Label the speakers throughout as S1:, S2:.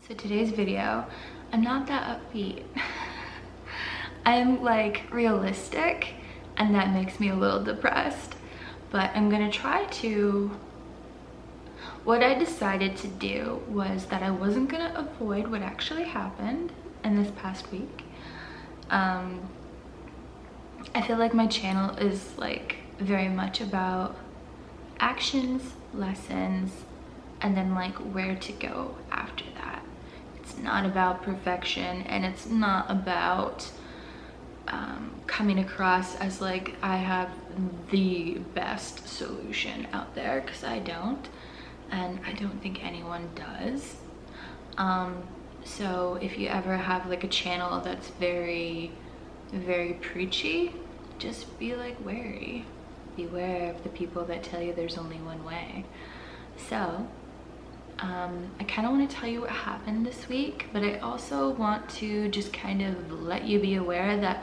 S1: So today's video, I'm not that upbeat. I'm like realistic and that makes me a little depressed, but I'm gonna try to, what I decided to do was that I wasn't gonna avoid what actually happened in this past week. I feel like my channel is like very much about actions, lessons, and then like where to go after that. It's not about perfection, and it's not about coming across as like I have the best solution out there, because I don't, and I don't think anyone does. So if you ever have like a channel that's very preachy, just be like wary. Beware of the people that tell you there's only one way. So I kind of want to tell you what happened this week, but I also want to just kind of let you be aware that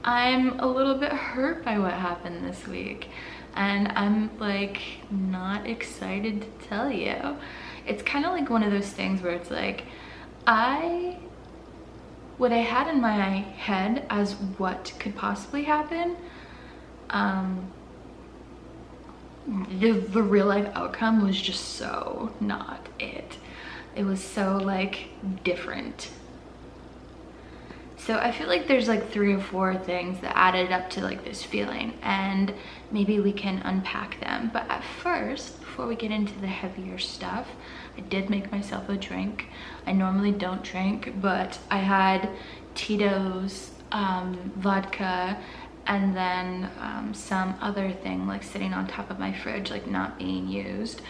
S1: I'm a little bit hurt by what happened this week, and I'm like not excited to tell you. It's kind of like one of those things where it's like what I had in my head as what could possibly happen, the real life outcome was just so not it. It was so like different. So I feel like there's like 3 or 4 things that added up to like this feeling, and maybe we can unpack them. But at first, before we get into the heavier stuff, I did make myself a drink. I normally don't drink, but I had Tito's vodka and then some other thing like sitting on top of my fridge, like not being used.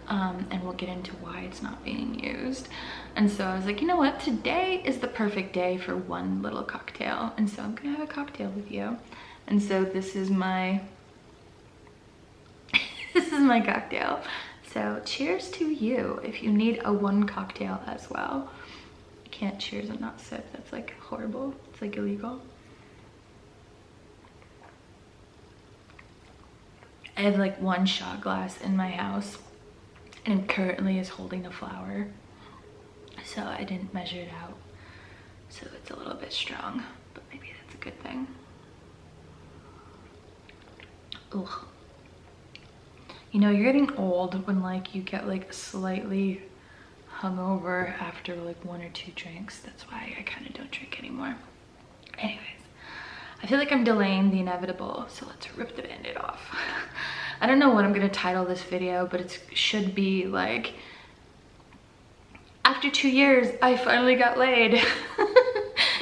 S1: And we'll get into why it's not being used. And so I was like, you know what, today is the perfect day for one little cocktail, and so I'm gonna have a cocktail with you. And so this is my this is my cocktail. So cheers to you if you need a one cocktail as well. You can't cheers and not sip, that's like horrible, it's like illegal. I have like 1 shot glass in my house, and currently is holding a flower, so I didn't measure it out, so it's a little bit strong, but maybe that's a good thing. Ugh. You know, you're getting old when like you get like slightly hungover after like 1 or 2 drinks. That's why I kind of don't drink anymore. Anyways, I feel like I'm delaying the inevitable, so let's rip the band-aid off. I don't know what I'm gonna title this video, but it should be like, after 2 years, I finally got laid.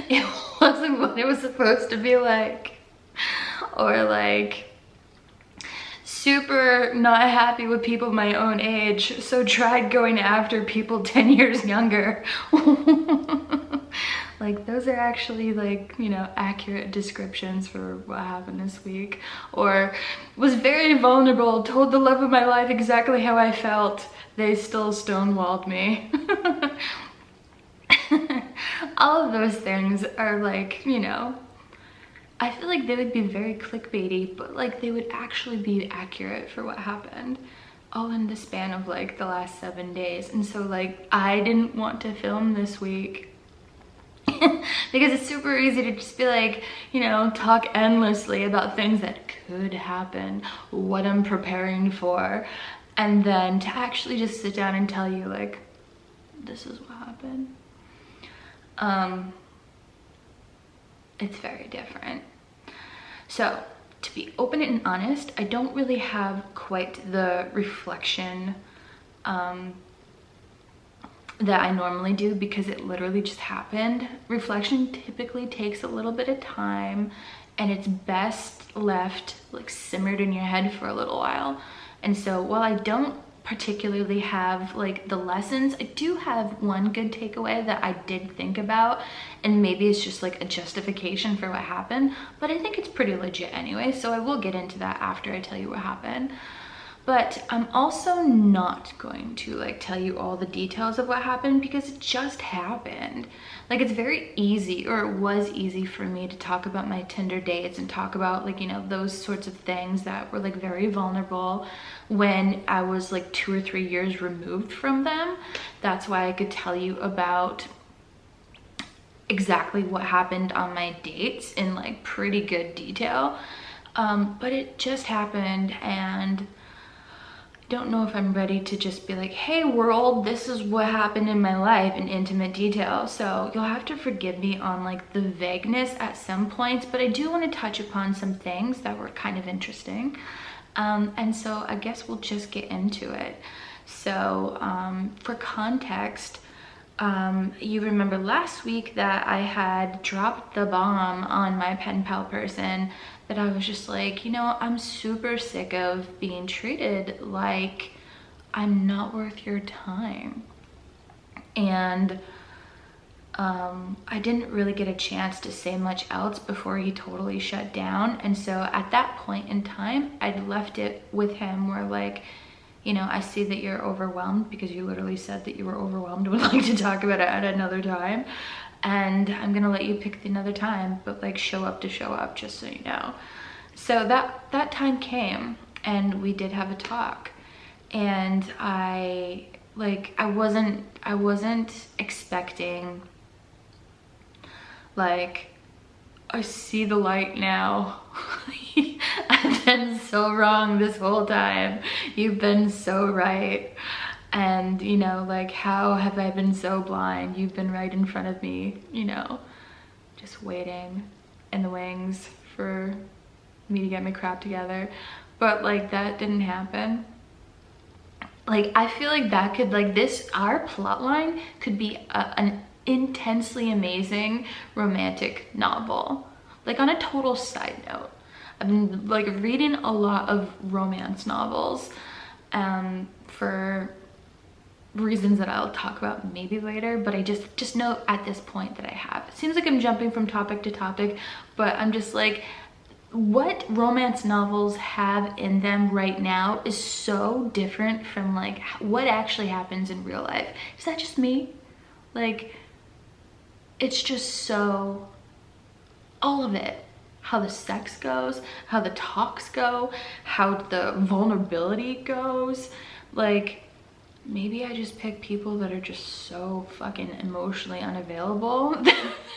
S1: It wasn't what it was supposed to be like. Or like, super not happy with people my own age, so tried going after people 10 years younger. Like, those are actually like, you know, accurate descriptions for what happened this week. Or was very vulnerable, told the love of my life exactly how I felt. They still stonewalled me. All of those things are like, you know, I feel like they would be very clickbaity, but like they would actually be accurate for what happened, all in the span of like the last 7 days. And so like I didn't want to film this week because it's super easy to just be like, you know, talk endlessly about things that could happen, what I'm preparing for, and then to actually just sit down and tell you like, this is what happened. It's very different. So to be open and honest, I don't really have quite the reflection that I normally do, because it literally just happened. Reflection typically takes a little bit of time, and it's best left like simmered in your head for a little while. And so while I don't particularly have like the lessons, I do have one good takeaway that I did think about, and maybe it's just like a justification for what happened, but I think it's pretty legit anyway, so I will get into that after I tell you what happened. But I'm also not going to like tell you all the details of what happened because it just happened. Like it's very easy, or it was easy for me to talk about my Tinder dates and talk about like, you know, those sorts of things that were like very vulnerable when I was like 2 or 3 years removed from them. That's why I could tell you about exactly what happened on my dates in like pretty good detail. But it just happened, and don't know if I'm ready to just be like, hey world, this is what happened in my life in intimate detail. So you'll have to forgive me on like the vagueness at some points, but I do want to touch upon some things that were kind of interesting. And so I guess we'll just get into it. So for context, you remember last week that I had dropped the bomb on my pen pal person, that I was just like, you know, I'm super sick of being treated like I'm not worth your time. And I didn't really get a chance to say much else before he totally shut down. And so at that point in time, I'd left it with him where like, you know, I see that you're overwhelmed because you literally said that you were overwhelmed and would like to talk about it at another time. And I'm gonna let you pick another time, but like show up to show up, just so you know. So that time came, and we did have a talk. And I wasn't expecting like, I see the light now. I've been so wrong this whole time. You've been so right. And you know, like, how have I been so blind? You've been right in front of me, you know, just waiting in the wings for me to get my crap together. But like, that didn't happen. Like, I feel like that could, like, our plot line could be an intensely amazing romantic novel. Like, on a total side note, I've been like reading a lot of romance novels for reasons that I'll talk about maybe later, but I just know at this point that I have. It seems like I'm jumping from topic to topic, but I'm just like, what romance novels have in them right now is so different from like what actually happens in real life. Is that just me? Like, it's just so, all of it. How the sex goes, how the talks go, how the vulnerability goes. Like, maybe I just pick people that are just so fucking emotionally unavailable.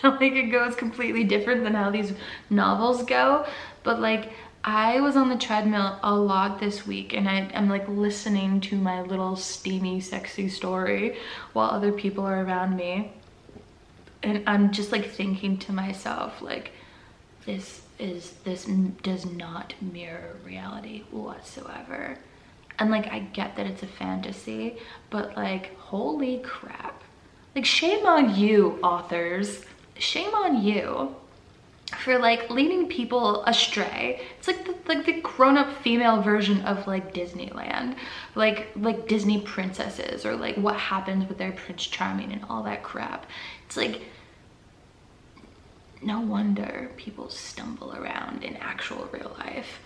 S1: Like, it goes completely different than how these novels go. But like, I was on the treadmill a lot this week, and I'm like listening to my little steamy, sexy story while other people are around me. And I'm just like thinking to myself, like, this does not mirror reality whatsoever. And like, I get that it's a fantasy, but like, holy crap. Like, shame on you, authors. Shame on you for like leading people astray. It's like the grown-up female version of like Disneyland, like Disney princesses, or like what happens with their Prince Charming and all that crap. It's like, no wonder people stumble around in actual real life,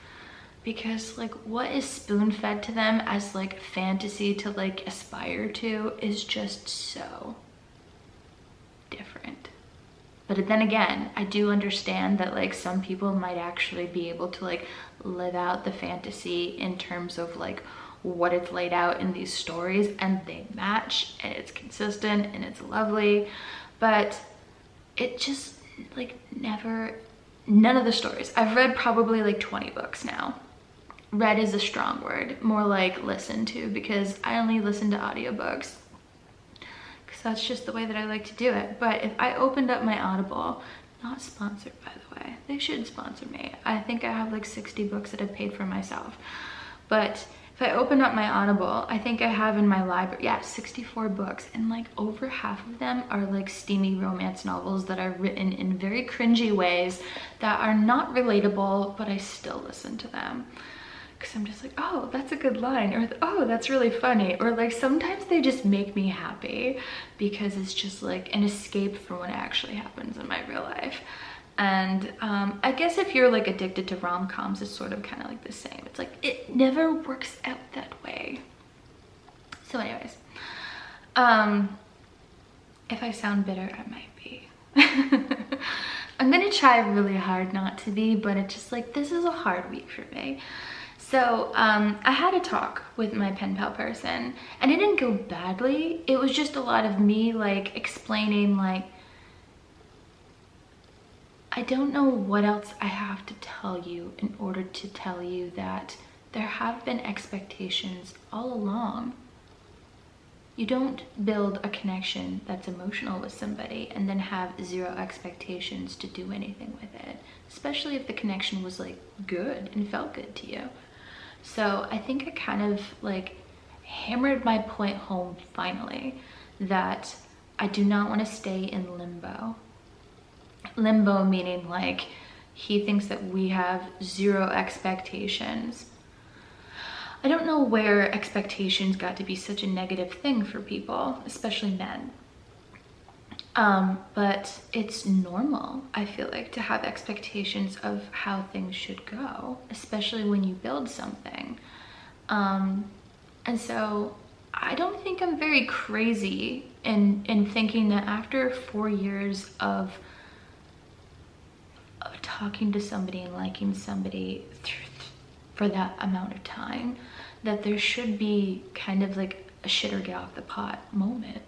S1: because like what is spoon-fed to them as like fantasy to like aspire to is just so different. But then again, I do understand that like some people might actually be able to like live out the fantasy in terms of like what it's laid out in these stories, and they match, and it's consistent, and it's lovely. But it just like none of the stories. I've read probably like 20 books now. Read is a strong word, more like listened to, because I only listen to audiobooks because that's just the way that I like to do it. But if I opened up my Audible, not sponsored by the way, they should sponsor me. I think I have like 60 books that I've paid for myself. But if I open up my Audible, I think I have in my library, yeah, 64 books, and like over half of them are like steamy romance novels that are written in very cringy ways that are not relatable, but I still listen to them. Because I'm just like, oh, that's a good line, or oh, that's really funny, or like sometimes they just make me happy because it's just like an escape from what actually happens in my real life. And I guess if you're like addicted to rom-coms, it's sort of kind of like the same. It's like it never works out that way. So anyways, if I sound bitter, I might be. I'm gonna try really hard not to be, but it's just like, this is a hard week for me. So I had a talk with my pen pal person, and it didn't go badly. It was just a lot of me like explaining like, I don't know what else I have to tell you in order to tell you that there have been expectations all along. You don't build a connection that's emotional with somebody and then have zero expectations to do anything with it, especially if the connection was like good and felt good to you. So I think I kind of like hammered my point home finally, that I do not want to stay in limbo. Limbo meaning like he thinks that we have zero expectations. I don't know where expectations got to be such a negative thing for people, especially men. But it's normal, I feel like, to have expectations of how things should go, especially when you build something. And so I don't think I'm very crazy in thinking that after 4 years of talking to somebody and liking somebody for that amount of time, that there should be kind of like a shit or get off the pot moment.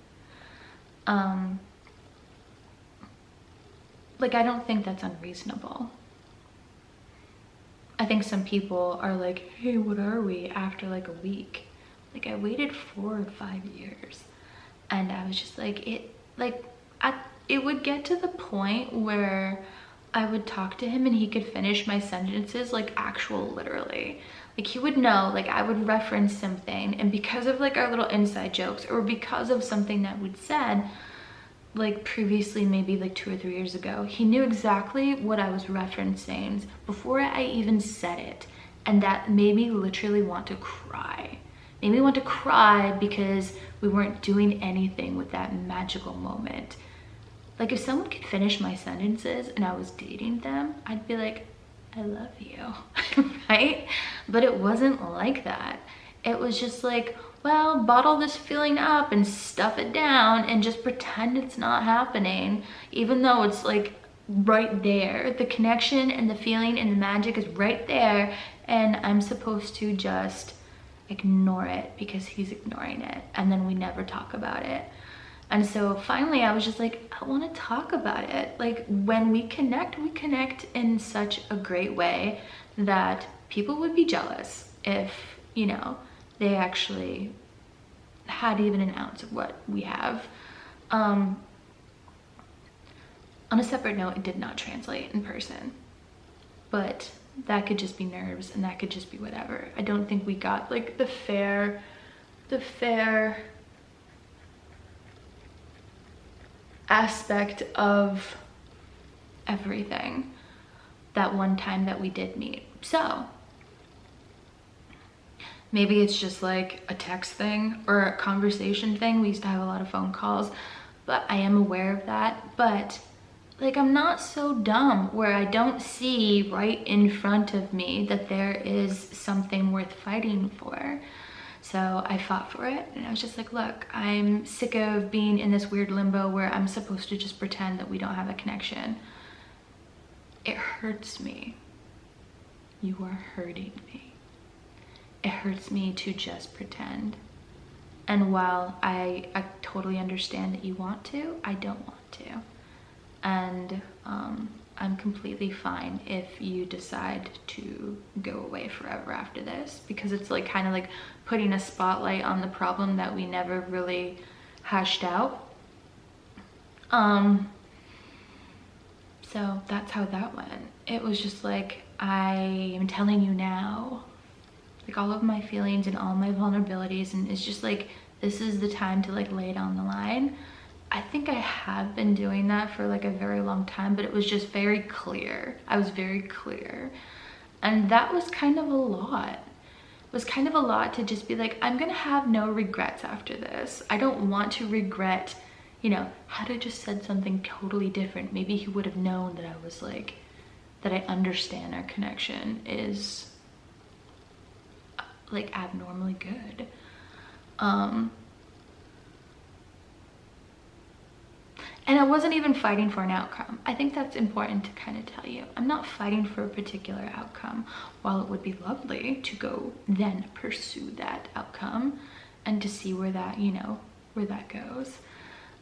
S1: Like, I don't think that's unreasonable. I think some people are like, hey, what are we after like a week? Like, I waited 4 or 5 years, and I was just like, it would get to the point where I would talk to him and he could finish my sentences like actual literally. Like, he would know, like I would reference something, and because of like our little inside jokes, or because of something that we'd said like previously, maybe like 2 or 3 years ago, he knew exactly what I was referencing before I even said it. And that made me literally want to cry. Made me want to cry because we weren't doing anything with that magical moment. Like, if someone could finish my sentences and I was dating them, I'd be like, I love you, right? But it wasn't like that. It was just like, well, bottle this feeling up and stuff it down and just pretend it's not happening, even though it's like right there. The connection and the feeling and the magic is right there, and I'm supposed to just ignore it because he's ignoring it, and then we never talk about it. And so finally I was just like, I want to talk about it. Like, when we connect in such a great way that people would be jealous if, you know, they actually had even an ounce of what we have. On a separate note, it did not translate in person, but that could just be nerves, and that could just be whatever. I don't think we got like the fair aspect of everything that one time that we did meet. So maybe it's just like a text thing or a conversation thing. We used to have a lot of phone calls, but I am aware of that. But like, I'm not so dumb where I don't see right in front of me that there is something worth fighting for. So I fought for it, and I was just like, look, I'm sick of being in this weird limbo where I'm supposed to just pretend that we don't have a connection. It hurts me. You are hurting me. It hurts me to just pretend. And while I totally understand that you want to, I don't want to. And I'm completely fine if you decide to go away forever after this, because it's like kind of like putting a spotlight on the problem that we never really hashed out. So that's how that went. It was just like, I am telling you now, like, all of my feelings and all my vulnerabilities, and it's just like, this is the time to like lay it on the line. I think I have been doing that for like a very long time, but it was just very clear. I was very clear. And that was kind of a lot. It was kind of a lot to just be like, I'm gonna have no regrets after this. I don't want to regret you know, had I just said something totally different, maybe he would have known that I was like, that I understand our connection is like abnormally good. And I wasn't even fighting for an outcome. I think that's important to kind of tell you. I'm not fighting for a particular outcome. While it would be lovely to go then pursue that outcome and to see where that, you know, where that goes.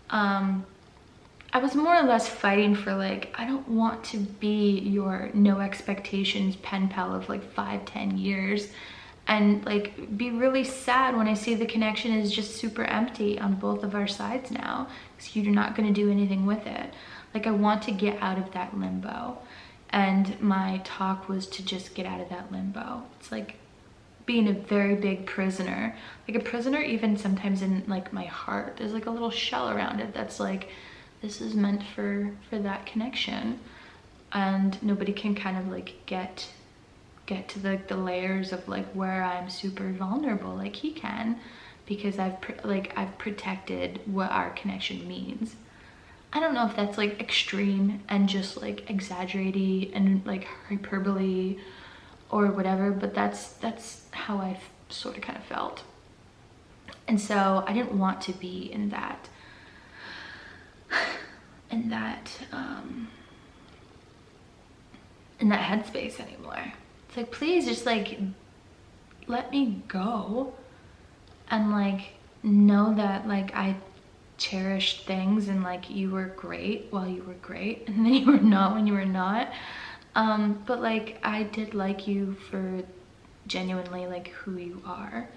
S1: I was more or less fighting for like, I don't want to be your no expectations pen pal of like 5-10 years and like be really sad when I see the connection is just super empty on both of our sides now because you're not going to do anything with it. Like I want to get out of that limbo, and my talk was to just get out of that limbo. It's like being a very big prisoner, like a prisoner even sometimes in like my heart. There's like a little shell around it that's like, this is meant for that connection, and nobody can kind of like get to the layers of like where I'm super vulnerable like he can, because I've protected what our connection means. I don't know if that's like extreme and just like exaggerating and like hyperbole or whatever, but that's how I sort of kind of felt. And so I didn't want to be in that headspace anymore. It's like, please just like let me go and like know that like I cherished things and like you were great while you were great and then you were not when you were not. But like I did like you for genuinely like who you are.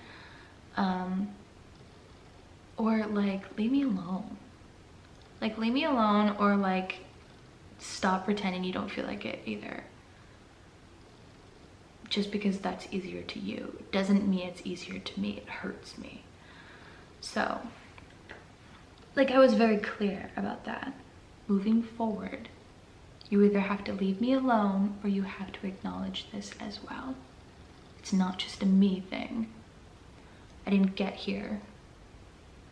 S1: Or like leave me alone. Like leave me alone, or like stop pretending you don't feel like it either. Just because that's easier to you doesn't mean it's easier to me. It hurts me. So like I was very clear about that. Moving forward, you either have to leave me alone or you have to acknowledge this as well. It's not just a me thing. I didn't get here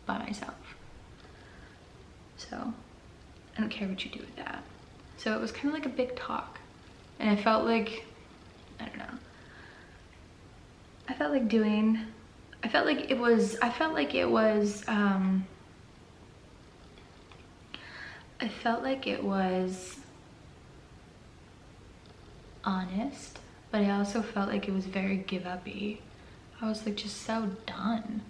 S1: by myself. So I don't care what you do with that. So it was kind of like a big talk, and I felt like, I don't know, I felt like it was honest, but I also felt like it was very give up-y. I was like just so done.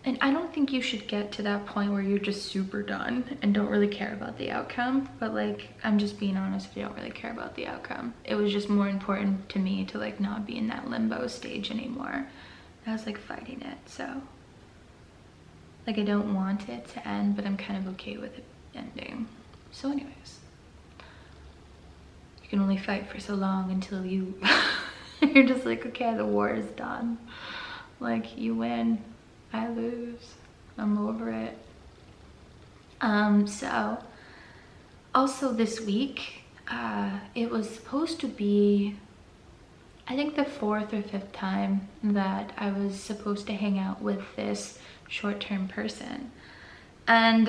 S1: And I don't think you should get to that point where you're just super done and don't really care about the outcome. But like, I'm just being honest, I don't really care about the outcome. It was just more important to me to like not be in that limbo stage anymore. I was like fighting it, so. Like I don't want it to end, but I'm kind of okay with it ending. So anyways, you can only fight for so long until you're just like, okay, the war is done. Like you win. I lose. I'm over it. So also this week, it was supposed to be, I think the 4th or 5th time that I was supposed to hang out with this short-term person. And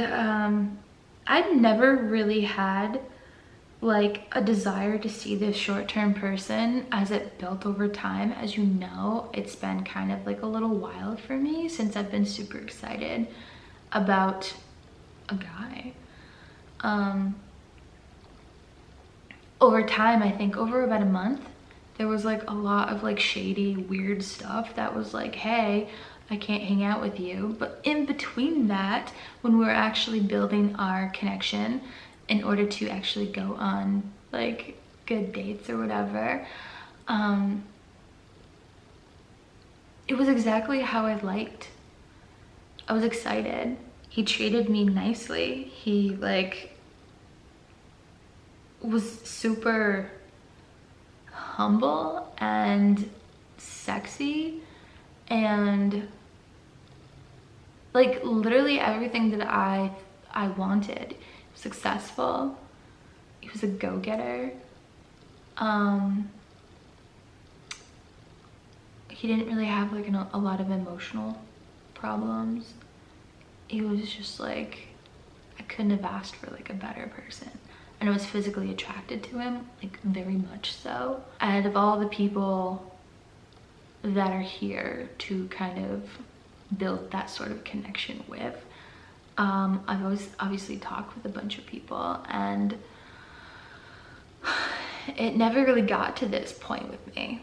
S1: I'd never really had like a desire to see this short-term person as it built over time. As you know, it's been kind of like a little while for me since I've been super excited about a guy. Over time, I think over about a month, there was like a lot of like shady, weird stuff that was like, hey, I can't hang out with you. But in between that, when we were actually building our connection in order to actually go on like good dates or whatever, it was exactly how I liked. I was excited. He treated me nicely. He like was super humble and sexy and like literally everything that I wanted. Successful. He was a go-getter. He didn't really have like a lot of emotional problems. he was just like, I couldn't have asked for like a better person. And I was physically attracted to him, like very much so. Out of all the people that are here to kind of build that sort of connection with, I've always obviously talked with a bunch of people, and it never really got to this point with me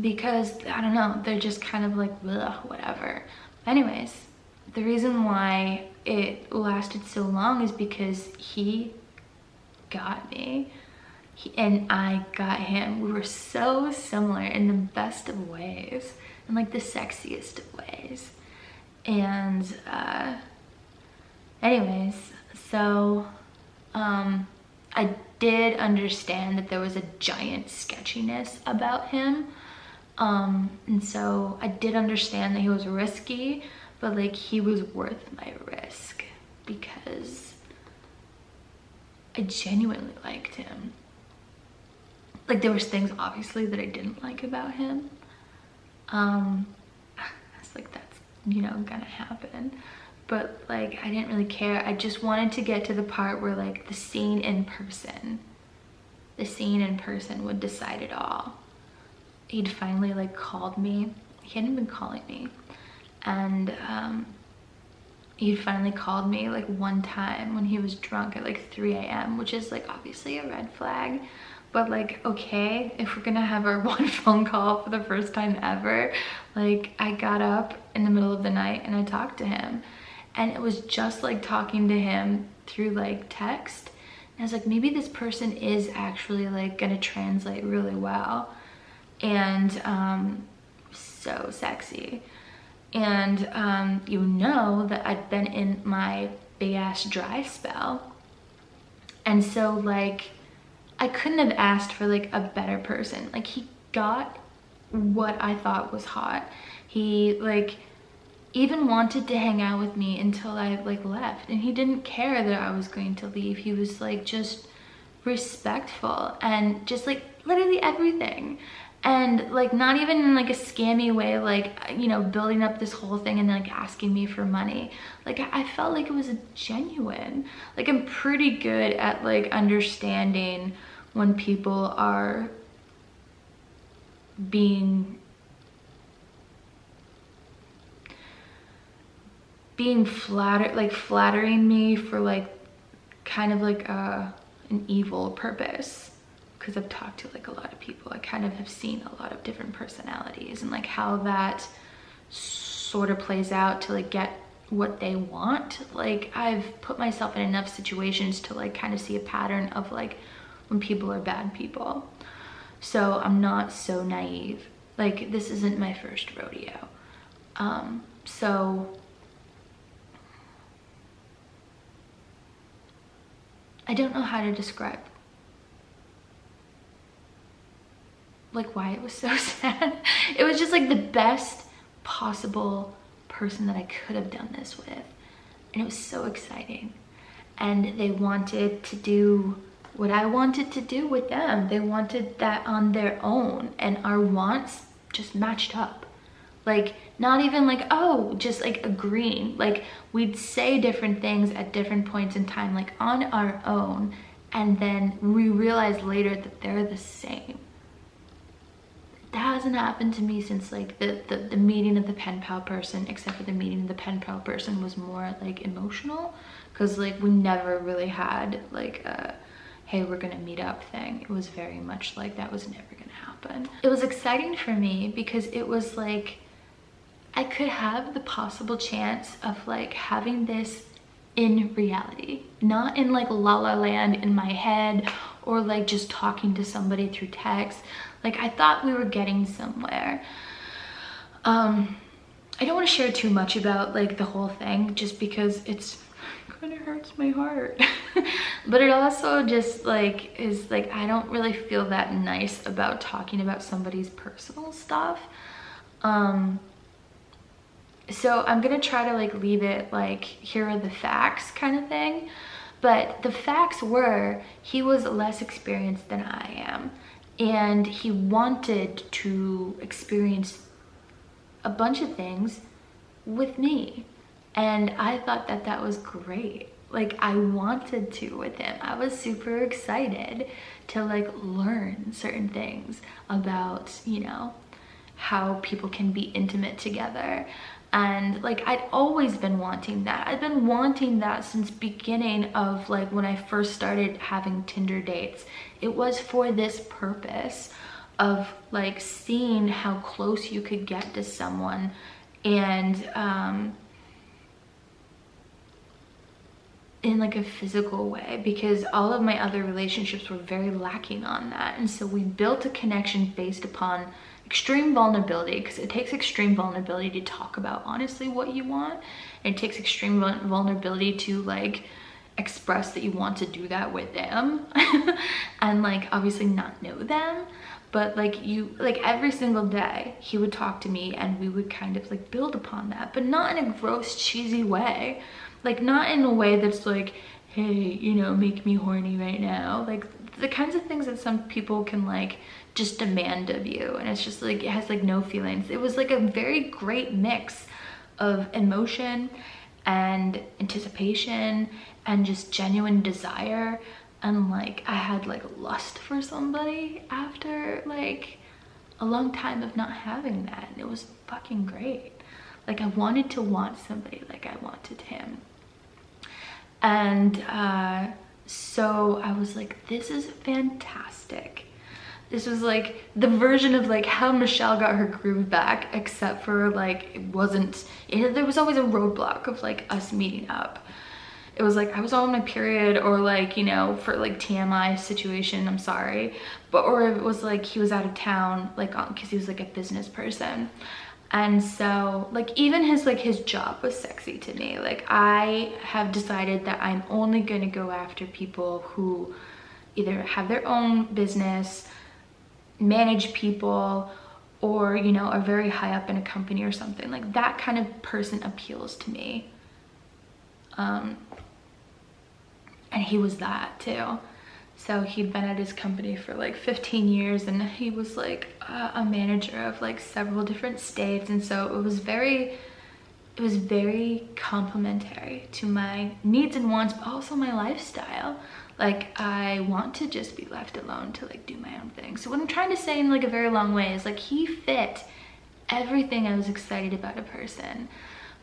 S1: because, I don't know, they're just kind of like, ugh, whatever. Anyways, the reason why it lasted so long is because he got me and I got him. We were so similar in the best of ways, in like the sexiest of ways. And anyways, so I did understand that there was a giant sketchiness about him. And so I did understand that he was risky, but like he was worth my risk because I genuinely liked him. Like there was things obviously that I didn't like about him. It's like, that's, you know, gonna happen. But like, I didn't really care. I just wanted to get to the part where like the scene in person would decide it all. He'd finally like called me. He hadn't been calling me. And he'd finally called me like one time when he was drunk at like 3 a.m., which is like obviously a red flag. But like, okay, if we're gonna have our one phone call for the first time ever, like I got up in the middle of the night and I talked to him. And it was just like talking to him through like text. And I was like, maybe this person is actually like gonna translate really well. And so sexy. And you know that I'd been in my big ass dry spell. And so like, I couldn't have asked for like a better person. Like he got what I thought was hot. He like even wanted to hang out with me until I like left, and he didn't care that I was going to leave. He was like just respectful and just like literally everything. And like not even in like a scammy way, like, you know, building up this whole thing and then like asking me for money. Like I felt like it was a genuine. Like I'm pretty good at like understanding when people are being flattering me for like kind of like an evil purpose. Because I've talked to like a lot of people, I kind of have seen a lot of different personalities and like how that sort of plays out to like get what they want. Like I've put myself in enough situations to like kind of see a pattern of like when people are bad people. So I'm not so naive. Like this isn't my first rodeo. So I don't know how to describe like why it was so sad. It was just like the best possible person that I could have done this with. And it was so exciting. And they wanted to do what I wanted to do with them. They wanted that on their own, and our wants just matched up. Like not even like, oh, just like agreeing. Like we'd say different things at different points in time, like on our own. And then we realized later that they're the same. That hasn't happened to me since like the meeting of the pen pal person, except for the meeting of the pen pal person was more like emotional, because like we never really had like a hey, we're gonna meet up thing. It was very much like that was never gonna happen. It was exciting for me because it was like I could have the possible chance of like having this in reality, not in like la la land in my head or like just talking to somebody through text. Like I thought we were getting somewhere. I don't want to share too much about like the whole thing just because it's kind of hurts my heart. But it also just like is like I don't really feel that nice about talking about somebody's personal stuff. So I'm gonna try to like leave it like here are the facts kind of thing. But the facts were he was less experienced than I am. And he wanted to experience a bunch of things with me. And I thought that that was great. Like, I wanted to with him. I was super excited to like learn certain things about, you know, how people can be intimate together. And like, I'd always been wanting that. I'd been wanting that since beginning of like when I first started having Tinder dates. It was for this purpose of like seeing how close you could get to someone, and in like a physical way, because all of my other relationships were very lacking on that. And so we built a connection based upon extreme vulnerability, because it takes extreme vulnerability to talk about honestly what you want. And it takes extreme vulnerability to like express that you want to do that with them and like obviously not know them. But like, you like every single day he would talk to me and we would kind of like build upon that, but not in a gross cheesy way. Like, not in a way that's like, hey, you know, make me horny right now. Like the kinds of things that some people can like just demand of you, and it's just like, it has like no feelings. It was like a very great mix of emotion and anticipation and just genuine desire. And like, I had like lust for somebody after like a long time of not having that, and it was fucking great. Like, I wanted to want somebody like I wanted him. And so I was like, this is fantastic. This was like the version of like how Michelle got her groove back, except for like, it wasn't, there was always a roadblock of like us meeting up. It was like I was on my period, or like, you know, for like TMI situation, I'm sorry, but or it was like he was out of town, like because he was like a business person. And so like, even his job was sexy to me. Like, I have decided that I'm only gonna go after people who either have their own business, manage people, or, you know, are very high up in a company or something. Like, that kind of person appeals to me. And he was that too. So he'd been at his company for like 15 years, and he was like a manager of like several different states. And so it was very complimentary to my needs and wants, but also my lifestyle. Like, I want to just be left alone to like do my own thing. So what I'm trying to say in like a very long way is like, he fit everything I was excited about a person.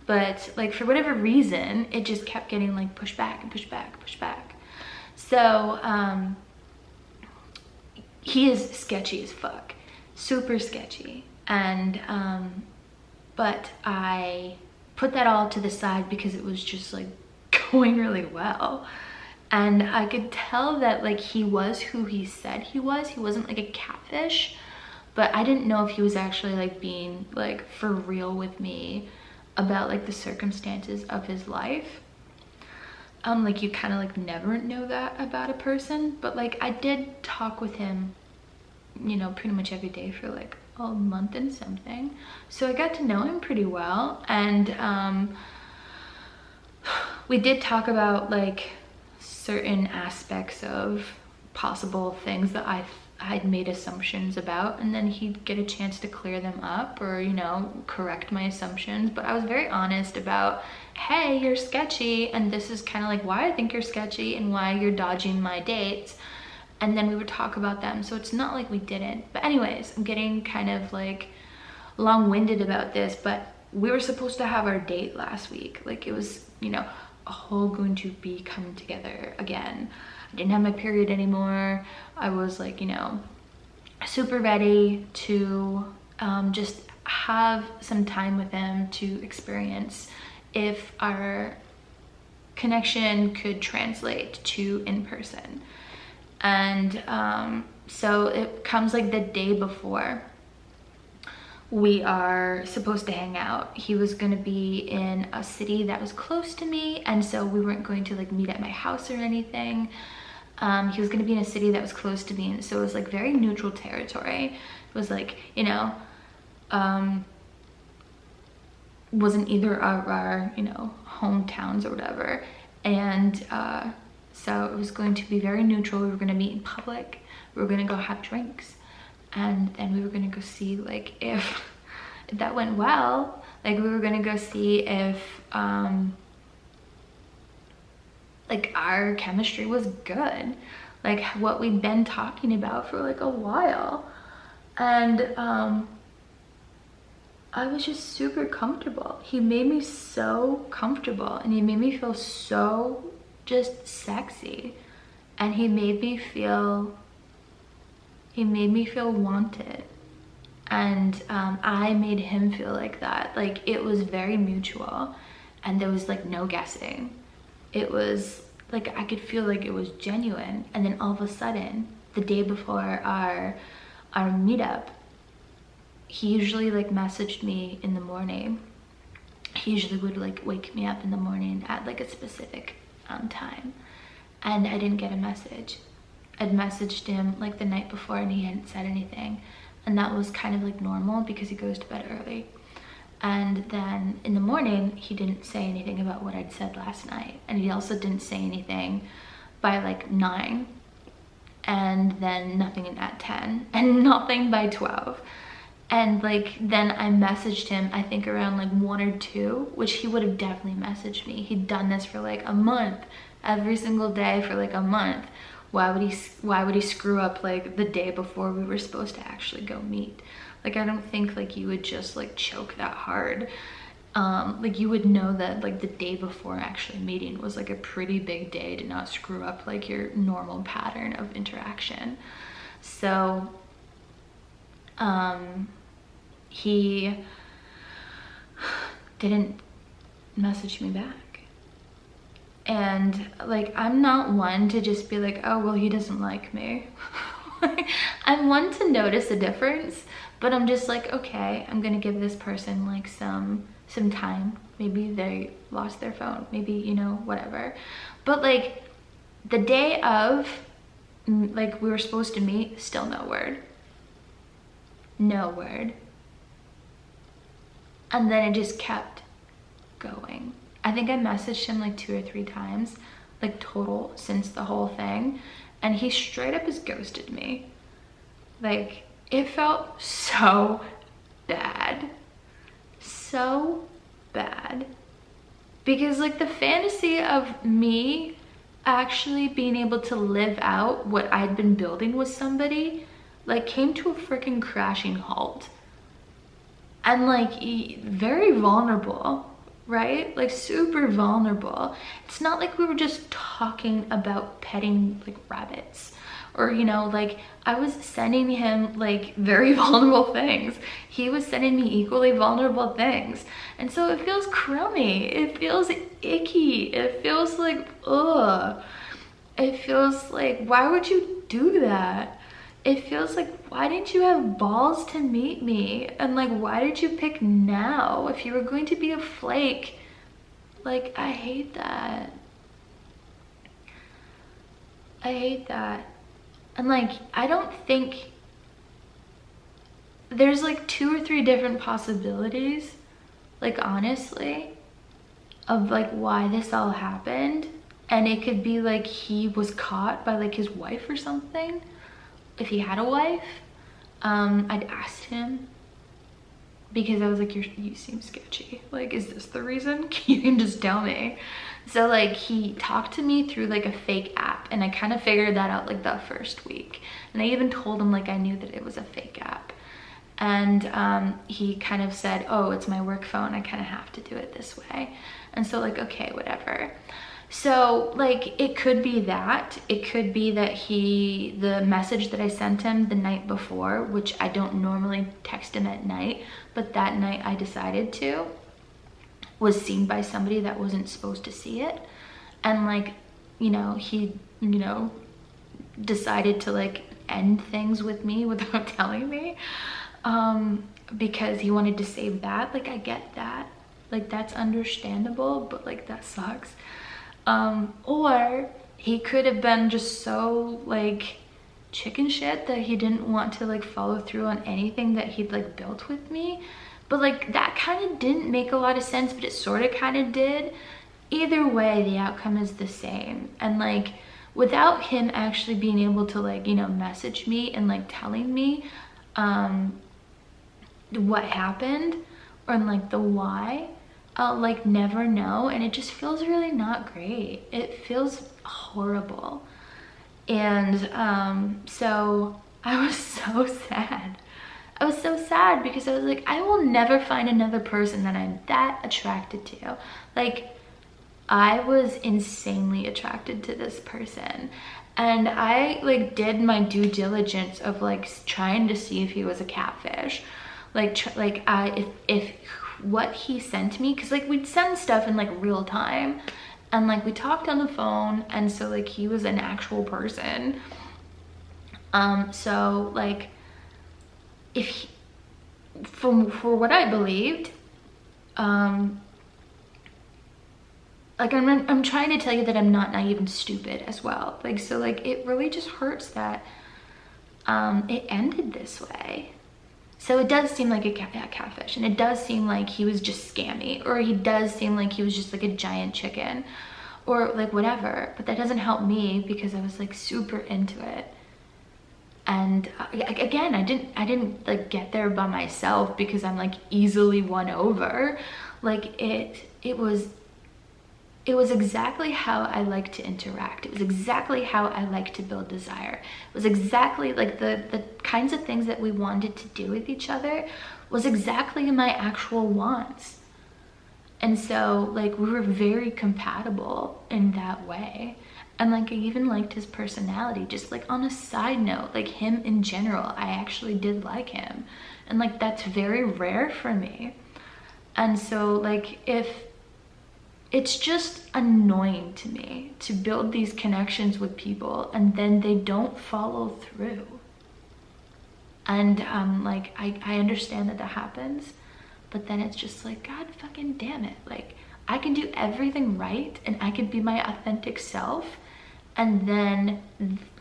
S1: But like, for whatever reason, it just kept getting like pushed back and pushed back and pushed back. So he is sketchy as fuck, super sketchy. And but I put that all to the side because it was just like going really well. And I could tell that like, he was who he said he was. He wasn't like a catfish, but I didn't know if he was actually like being like for real with me about like the circumstances of his life. Like, you kind of like never know that about a person. But like, I did talk with him, you know, pretty much every day for like a month and something. So I got to know him pretty well. And we did talk about like certain aspects of possible things that I'd made assumptions about, and then he'd get a chance to clear them up, or, you know, correct my assumptions. But I was very honest about, hey, you're sketchy, and this is kind of like why I think you're sketchy and why you're dodging my dates. And then we would talk about them. So it's not like we didn't. But anyways, I'm getting kind of like long-winded about this, but we were supposed to have our date last week. Like, it was, you know, all going to be coming together again. I didn't have my period anymore. I was like, you know, super ready to just have some time with him to experience if our connection could translate to in person. And so it comes like the day before we are supposed to hang out. He was gonna be in a city that was close to me, and so we weren't going to like meet at my house or anything. He was gonna be in a city that was close to me, and so it was like very neutral territory. It was like, you know, wasn't either of our, you know, hometowns or whatever. And so it was going to be very neutral. We were gonna meet in public, we were gonna go have drinks, and then we were gonna go see like if that went well, Like we were gonna go see if like our chemistry was good, like what we'd been talking about for like a while. And I was just super comfortable. He made me so comfortable, and he made me feel so just sexy, and he made me feel wanted. And I made him feel like that. Like it was very mutual, and there was like no guessing. It was like I could feel like it was genuine. And then all of a sudden, the day before our meetup, he usually like messaged me in the morning. He usually would like wake me up in the morning at like a specific time, and I didn't get a message. I'd messaged him like the night before and he hadn't said anything, and that was kind of like normal because he goes to bed early. And then in the morning he didn't say anything about what I'd said last night, and he also didn't say anything by like 9, and then nothing at 10, and nothing by 12. And like then I messaged him, I think around like 1 or 2, which he would have definitely messaged me. He'd done this for like a month, every single day for like a month. Why would he screw up like the day before we were supposed to actually go meet? Like I don't think like you would just like choke that hard. Like you would know that like the day before actually meeting was like a pretty big day to not screw up like your normal pattern of interaction. So he didn't message me back. And like I'm not one to just be like, oh well, he doesn't like me. I'm one to notice a difference, but I'm just like, okay, I'm gonna give this person like some time. Maybe they lost their phone, maybe, you know, whatever. But like the day of like we were supposed to meet, still no word. No word. And then it just kept going. I think I messaged him like 2 or 3 times, like total, since the whole thing, and he straight up has ghosted me. Like it felt so bad, so bad, because like the fantasy of me actually being able to live out what I'd been building with somebody like came to a freaking crashing halt. And like very vulnerable, right? Like super vulnerable. It's not like we were just talking about petting like rabbits, or you know, like I was sending him like very vulnerable things. He was sending me equally vulnerable things. And so it feels crummy. It feels icky. It feels like, ugh. It feels like, why would you do that? It feels like, why didn't you have balls to meet me? And like, why did you pick now? If you were going to be a flake, like, I hate that. I hate that. And like, I don't think, there's like 2 or 3 different possibilities, like honestly, of like why this all happened. And it could be like he was caught by like his wife or something. If he had a wife, I'd asked him, because I was like, you seem sketchy. Like, is this the reason? You can just tell me. So like he talked to me through like a fake app, and I kind of figured that out like the first week. And I even told him like I knew that it was a fake app. And he kind of said, oh, it's my work phone, I kind of have to do it this way. And so like, okay, whatever. So like it could be that, it could be that the message that I sent him the night before, which I don't normally text him at night, but that night I decided to, was seen by somebody that wasn't supposed to see it. And like, you know, he, you know, decided to like end things with me without telling me, because he wanted to save that. Like, I get that, like that's understandable, but like that sucks. Or he could have been just so like chicken shit that he didn't want to like follow through on anything that he'd like built with me. But like that kind of didn't make a lot of sense, but it sort of kind of did. Either way, the outcome is the same. And like without him actually being able to like, you know, message me and like telling me what happened, or like the why, I'll like never know, and it just feels really not great. It feels horrible. And so I was so sad. I was so sad because I was like, I will never find another person that I'm that attracted to. Like, I was insanely attracted to this person. And I like did my due diligence of like trying to see if he was a catfish. Like, if what he sent me, because like we'd send stuff in like real time. And like we talked on the phone, and so like he was an actual person. So like if he, for what I believed, like I'm trying to tell you that I'm not naive and stupid as well. Like, so like it really just hurts that it ended this way. So it does seem like a catfish, and it does seem like he was just scammy, or he does seem like he was just like a giant chicken, or like whatever. But that doesn't help me because I was like super into it. And again, I didn't like get there by myself because I'm like easily won over. Like it was exactly how I like to interact. It was exactly how I like to build desire. It was exactly like the kinds of things that we wanted to do with each other was exactly my actual wants. And so like we were very compatible in that way. And like I even liked his personality. Just like on a side note, like him in general, I actually did like him. And like that's very rare for me. And so like if it's just annoying to me to build these connections with people and then they don't follow through. And like I understand that happens, but then it's just like, God fucking damn it. Like I can do everything right and I can be my authentic self, and then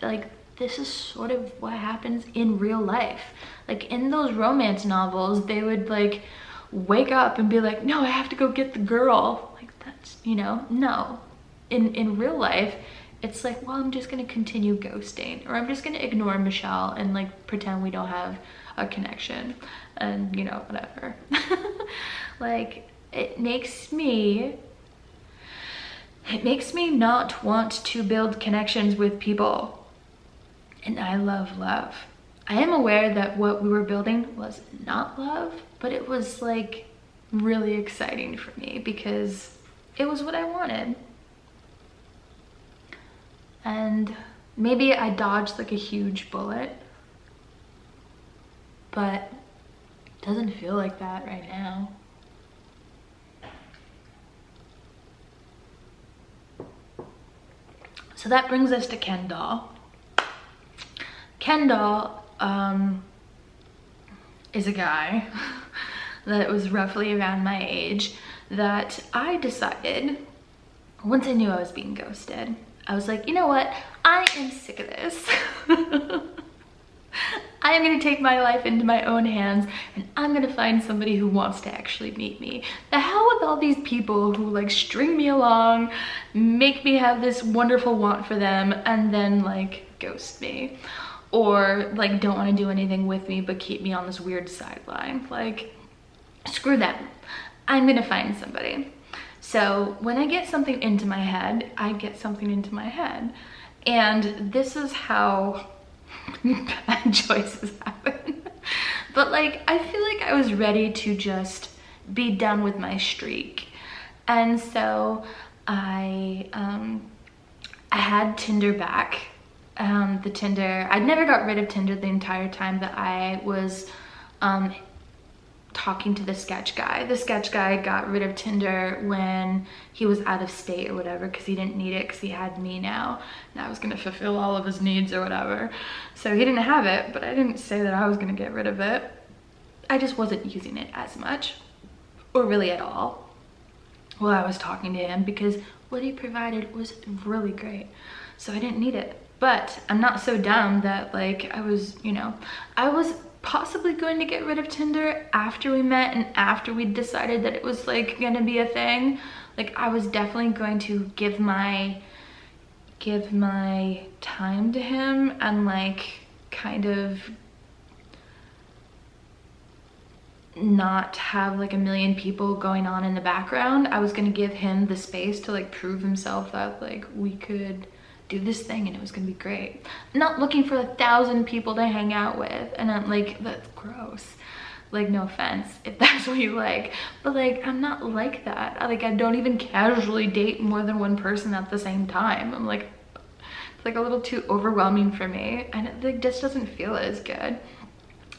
S1: like this is sort of what happens in real life. Like in those romance novels, they would like wake up and be like, no, I have to go get the girl. Like that's, you know, no. In real life, it's like, well, I'm just gonna continue ghosting, or I'm just gonna ignore Michelle and like pretend we don't have a connection, and you know, whatever. Like it makes me not want to build connections with people. And I love love. I am aware that what we were building was not love, but it was like really exciting for me because it was what I wanted. And maybe I dodged like a huge bullet, but it doesn't feel like that right now. So that brings us to Kendall. Kendall is a guy that was roughly around my age that I decided, once I knew I was being ghosted, I was like, you know what? I am sick of this. I am gonna take my life into my own hands, and I'm gonna find somebody who wants to actually meet me. The hell with all these people who like string me along, make me have this wonderful want for them, and then like ghost me. Or like don't want to do anything with me but keep me on this weird sideline. Like, screw them. I'm gonna find somebody. So when I get something into my head, I get something into my head. And this is how bad choices happen. But like, I feel like I was ready to just be done with my streak. And so I had Tinder back. The Tinder, I'd never got rid of Tinder the entire time that I was talking to the sketch guy. The sketch guy got rid of Tinder when he was out of state or whatever, because he didn't need it because he had me now, and I was gonna fulfill all of his needs or whatever. So he didn't have it, but I didn't say that I was gonna get rid of it. I just wasn't using it as much, or really at all, while I was talking to him, because what he provided was really great. So I didn't need it. But I'm not so dumb that like I was, you know, I was possibly going to get rid of Tinder after we met and after we decided that it was like gonna be a thing. Like I was definitely going to give my time to him and like kind of not have like a million people going on in the background. I was gonna give him the space to like prove himself that like we could do this thing and it was gonna be great. I'm not looking for 1,000 people to hang out with, and I'm like, that's gross. Like, no offense if that's what you like, but like, I'm not like that. I don't even casually date more than one person at the same time. I'm like, it's like a little too overwhelming for me, and it like just doesn't feel as good.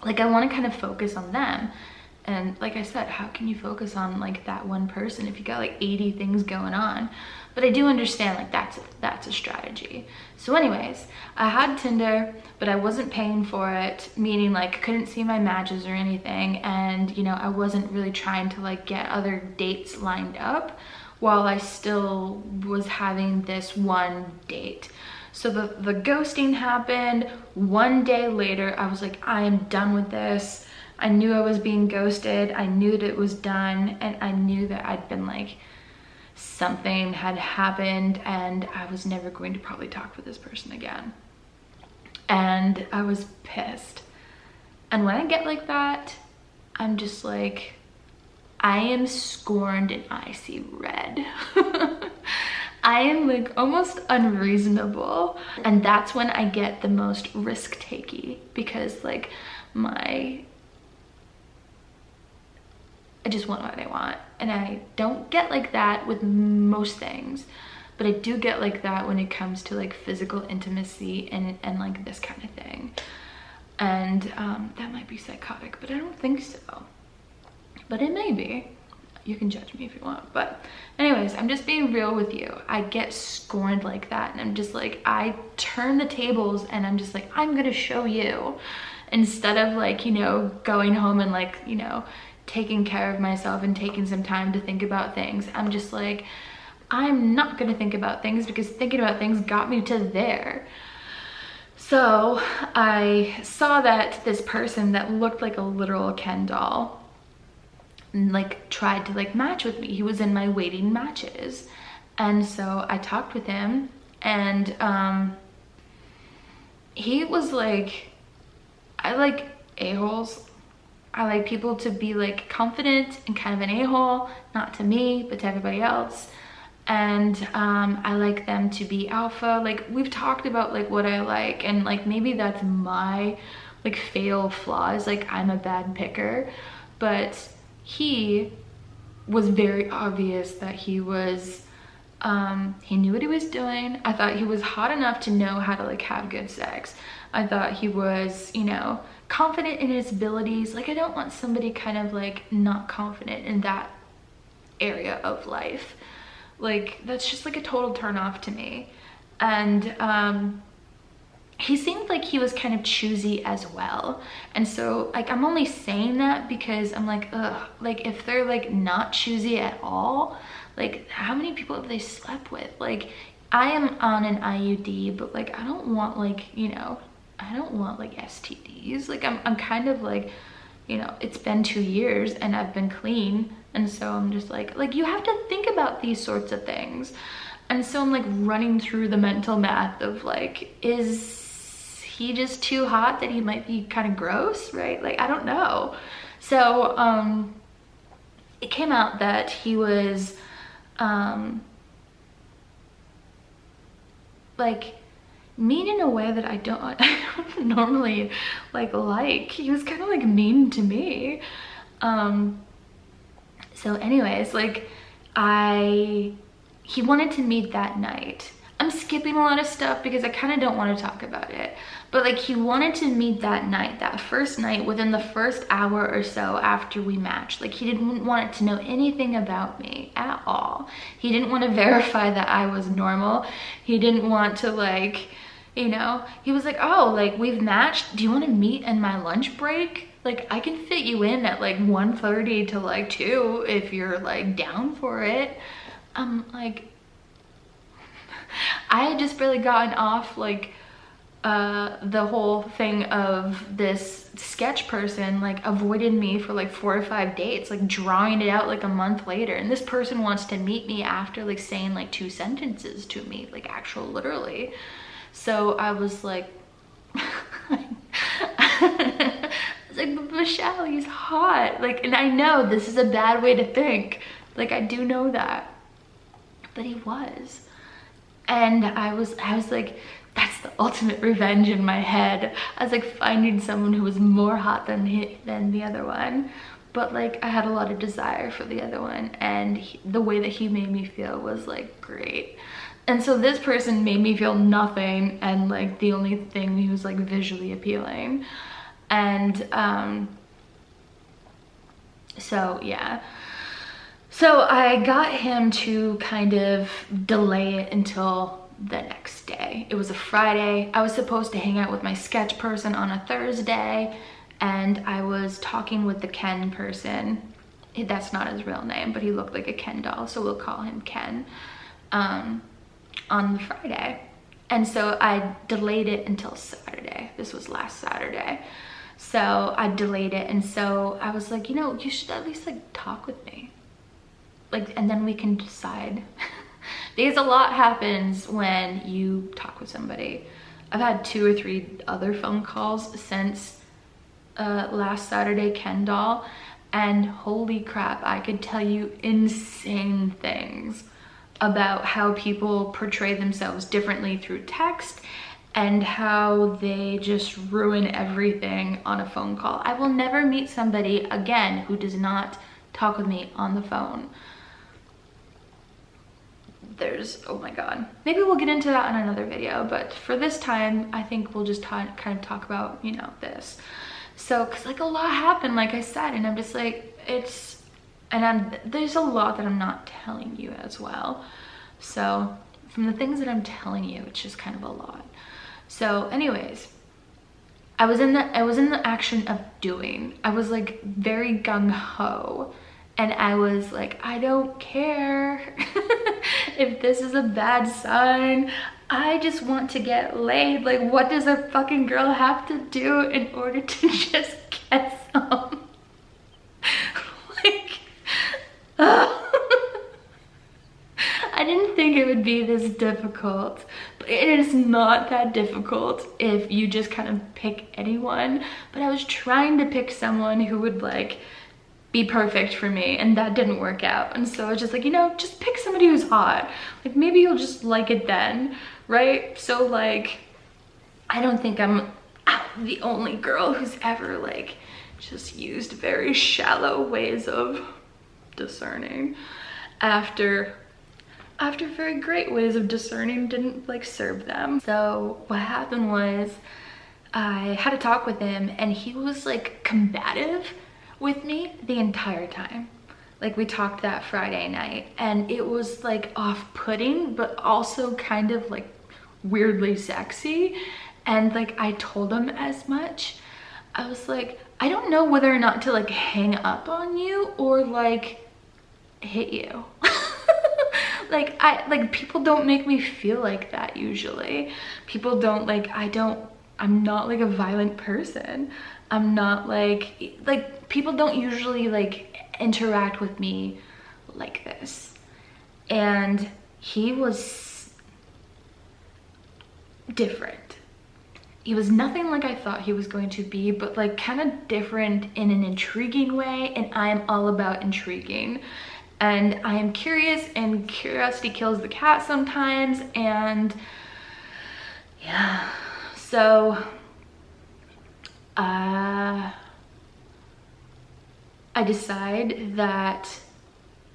S1: Like, I want to kind of focus on them. And like I said, how can you focus on like that one person if you got like 80 things going on? But I do understand like that's a strategy. So anyways, I had Tinder, but I wasn't paying for it, meaning like I couldn't see my matches or anything. And you know, I wasn't really trying to like get other dates lined up while I still was having this one date. So the ghosting happened. One day later, I was like, I am done with this. I knew I was being ghosted. I knew that it was done, and I knew that I'd been like, something had happened and I was never going to probably talk with this person again. And I was pissed. And when I get like that, I'm just like, I am scorned and I see red. I am like almost unreasonable. And that's when I get the most risk-takey, because like I just want what I want. And I don't get like that with most things, but I do get like that when it comes to like physical intimacy and like this kind of thing. And that might be psychotic, but I don't think so. But it may be. You can judge me if you want. But anyways, I'm just being real with you. I get scorned like that, and I'm just like, I turn the tables and I'm just like, I'm gonna show you. Instead of like, you know, going home and like, you know, taking care of myself and taking some time to think about things, I'm just like, I'm not gonna think about things because thinking about things got me to there. So I saw that this person that looked like a literal Ken doll like tried to like match with me. He was in my waiting matches. And so I talked with him, and he was like, I like a-holes. I like people to be like confident and kind of an a-hole, not to me, but to everybody else. And I like them to be alpha. Like, we've talked about like what I like, and like maybe that's my like fatal flaw, is like I'm a bad picker. But he was very obvious that he was he knew what he was doing. I thought he was hot enough to know how to like have good sex. I thought he was, you know, confident in his abilities. Like, I don't want somebody kind of like not confident in that area of life. Like, that's just like a total turn off to me. And he seemed like he was kind of choosy as well. And so like, I'm only saying that because I'm like, ugh, like if they're like not choosy at all, like how many people have they slept with? Like, I am on an IUD, but like I don't want like, you know, I don't want like STDs. Like I'm kind of like, you know, it's been 2 years and I've been clean. And so I'm just like you have to think about these sorts of things. And so I'm like running through the mental math of like, is he just too hot that he might be kind of gross, right? Like, I don't know. So it came out that he was like mean in a way that I don't normally like. He was kind of like mean to me. So anyways, like he wanted to meet that night. I'm skipping a lot of stuff because I kind of don't want to talk about it. But like, he wanted to meet that night, that first night, within the first hour or so after we matched. Like, he didn't want to know anything about me at all. He didn't want to verify that I was normal. He didn't want to like, you know, he was like, oh, like we've matched. Do you want to meet in my lunch break? Like, I can fit you in at like 1:30 to like 2 if you're like down for it. I'm like, I had just barely gotten off like the whole thing of this sketch person like avoided me for like 4 or 5 dates, like drawing it out like a month later, and this person wants to meet me after like saying like 2 sentences to me, like actual literally. So I was like, like, but Michelle, he's hot. Like, and I know this is a bad way to think. Like, I do know that. But he was. And I was like, that's the ultimate revenge in my head. I was like finding someone who was more hot than the other one. But like, I had a lot of desire for the other one. And the way that he made me feel was like great. And so this person made me feel nothing, and like the only thing, he was like visually appealing. And so yeah, so I got him to kind of delay it until the next day. It was a Friday. I was supposed to hang out with my sketch person on a Thursday, and I was talking with the Ken person. That's not his real name, but he looked like a Ken doll, so we'll call him Ken. On the Friday. And so I delayed it until Saturday. This was last Saturday. So I delayed it, and so I was like, you know, you should at least like talk with me. Like, and then we can decide. Because a lot happens when you talk with somebody. I've had 2 or 3 other phone calls since last Saturday, Ken doll, and holy crap, I could tell you insane things about how people portray themselves differently through text and how they just ruin everything on a phone call. I will never meet somebody again who does not talk with me on the phone. Oh my God. Maybe we'll get into that in another video, but for this time, I think we'll just kind of talk about, you know, this. So, cause like a lot happened, like I said, and I'm just like, there's a lot that I'm not telling you as well. So from the things that I'm telling you, it's just kind of a lot. So anyways, I was in the action of doing. I was like very gung-ho, and I was like, I don't care if this is a bad sign. I just want to get laid. Like, what does a fucking girl have to do in order to just get some? Like, I didn't think it would be this difficult, but it is not that difficult if you just kind of pick anyone. But I was trying to pick someone who would like be perfect for me, and that didn't work out. And so I was just like, you know, just pick somebody who's hot. Like, maybe you'll just like it then, right? So like, I don't think I'm the only girl who's ever like just used very shallow ways of discerning after very great ways of discerning didn't like serve them. So what happened was I had a talk with him, and he was like combative with me the entire time. Like, we talked that Friday night, and it was like off-putting, but also kind of like weirdly sexy. And like, I told him as much. I was like, I don't know whether or not to like hang up on you or like hit you. Like people don't make me feel like that usually. People don't like, I'm not like a violent person. I'm not like people don't usually like interact with me like this. And he was different. He was nothing like I thought he was going to be, but like kind of different in an intriguing way, and I'm all about intriguing. And I am curious, and curiosity kills the cat sometimes. And yeah, so I decided that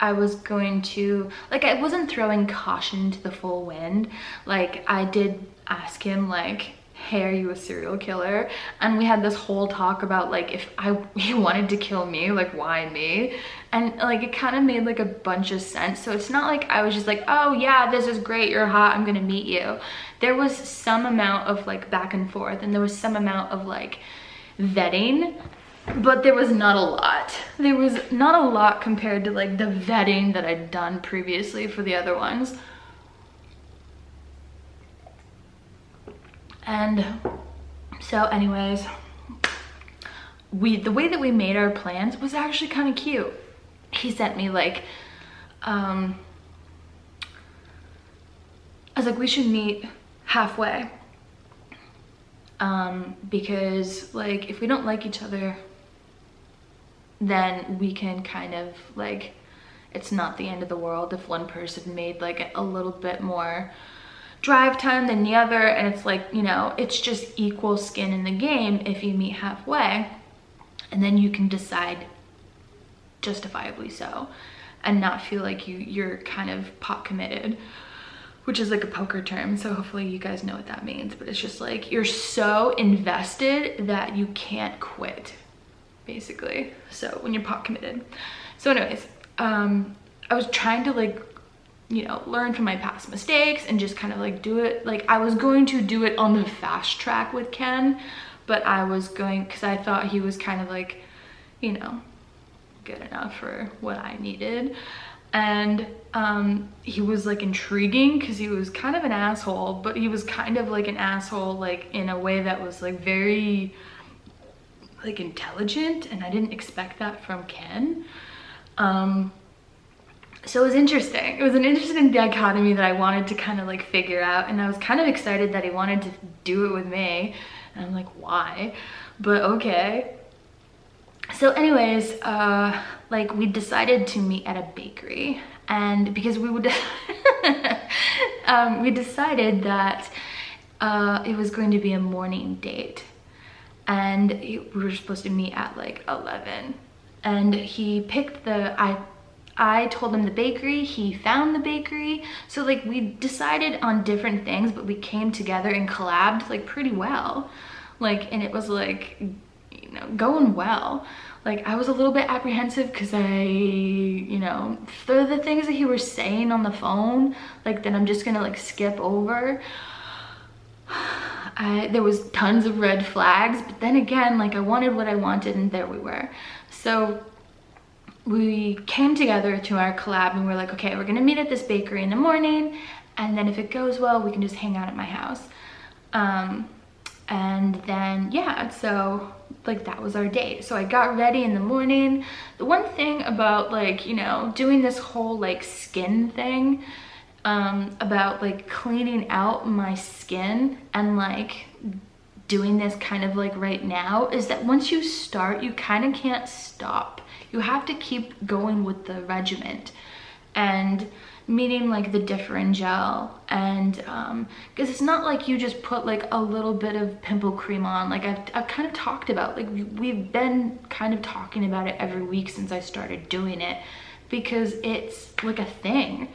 S1: I was going to, like, I wasn't throwing caution to the full wind. Like, I did ask him like, hey, are you a serial killer? And we had this whole talk about like, if he wanted to kill me, like, why me? And like, it kind of made like a bunch of sense. So it's not like I was just like, oh yeah, this is great, you're hot, I'm gonna meet you. There was some amount of like back and forth, and there was some amount of like vetting, but there was not a lot. There was not a lot compared to like the vetting that I'd done previously for the other ones. And so anyways, the way that we made our plans was actually kind of cute. He sent me like, I was like, we should meet halfway. Because like, if we don't like each other, then we can kind of like, it's not the end of the world if one person made like a little bit more drive time than the other, and it's like, you know, it's just equal skin in the game if you meet halfway, and then you can decide justifiably so and not feel like you're kind of pot committed, which is like a poker term, so hopefully you guys know what that means. But it's just like you're so invested that you can't quit, basically. So when you're pot committed. So anyways, I was trying to like, you know, learn from my past mistakes and just kind of like do it. Like I was going to do it on the fast track with Ken, but I was going, because I thought he was kind of like, you know, good enough for what I needed. And he was like intriguing because he was kind of an asshole, but he was kind of like an asshole like in a way that was like very like intelligent, and I didn't expect that from Ken. So it was interesting. It was an interesting dichotomy that I wanted to kind of like figure out, and I was kind of excited that he wanted to do it with me, and I'm like, why? But okay. So anyways, like we decided to meet at a bakery, and because we would we decided that it was going to be a morning date, and we were supposed to meet at like 11, and he picked I told him the bakery, he found the bakery. So like we decided on different things, but we came together and collabed like pretty well. Like, and it was like, you know, going well. Like I was a little bit apprehensive because you know, the things that he was saying on the phone, like that I'm just gonna like skip over. There was tons of red flags, but then again, like I wanted what I wanted, and there we were. So we came together to our collab, and we're like, okay, we're gonna meet at this bakery in the morning, and then if it goes well, we can just hang out at my house. And then, yeah, so like that was our date. So I got ready in the morning. The one thing about like, you know, doing this whole like skin thing, about like cleaning out my skin and like doing this kind of like right now, is that once you start, you kind of can't stop. You have to keep going with the regiment and meeting like the different gel, and because it's not like you just put like a little bit of pimple cream on. Like I've kind of talked about, like we've been kind of talking about it every week since I started doing it, because it's like a thing.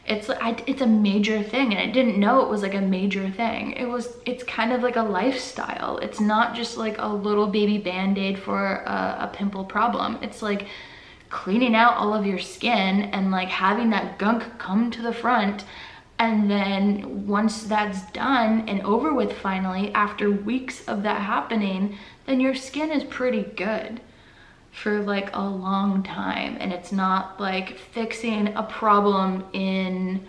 S1: It's a major thing, and I didn't know it was like a major thing. It's kind of like a lifestyle. It's not just like a little baby band-aid for a pimple problem. It's like cleaning out all of your skin and like having that gunk come to the front, and then once that's done and over with finally, after weeks of that happening, then your skin is pretty good for like a long time. And it's not like fixing a problem in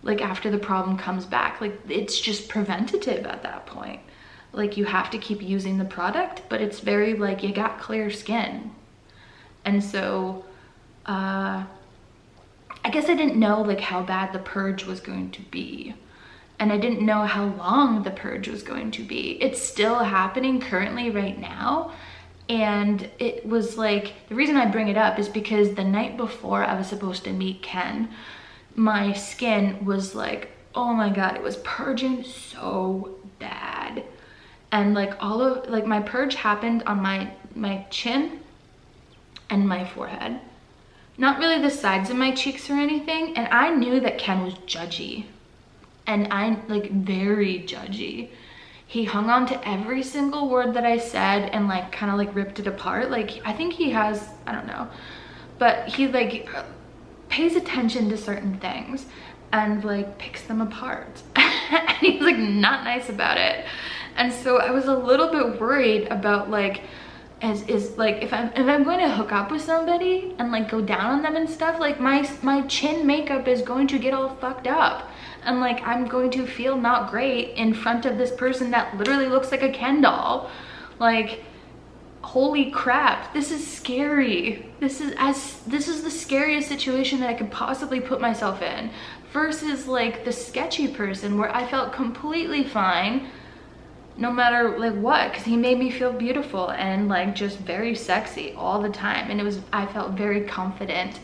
S1: like after the problem comes back. Like it's just preventative at that point. Like you have to keep using the product, but it's very like you got clear skin. And so I guess I didn't know like how bad the purge was going to be, and I didn't know how long the purge was going to be. It's still happening currently right now. And it was like, the reason I bring it up is because the night before I was supposed to meet Ken, my skin was like, oh my God, it was purging so bad. And like all of, like my purge happened on my chin and my forehead. Not really the sides of my cheeks or anything. And I knew that Ken was judgy. And I'm like very judgy. He hung on to every single word that I said and like kind of like ripped it apart. Like I think he has, I don't know, but he like pays attention to certain things and like picks them apart. And he's like not nice about it. And so I was a little bit worried about like, like if I'm going to hook up with somebody and like go down on them and stuff, like my chin makeup is going to get all fucked up. And like I'm going to feel not great in front of this person that literally looks like a Ken doll. Like, holy crap, this is scary. This is the scariest situation that I could possibly put myself in, versus like the sketchy person where I felt completely fine no matter like what, because he made me feel beautiful and like just very sexy all the time. And I felt very confident.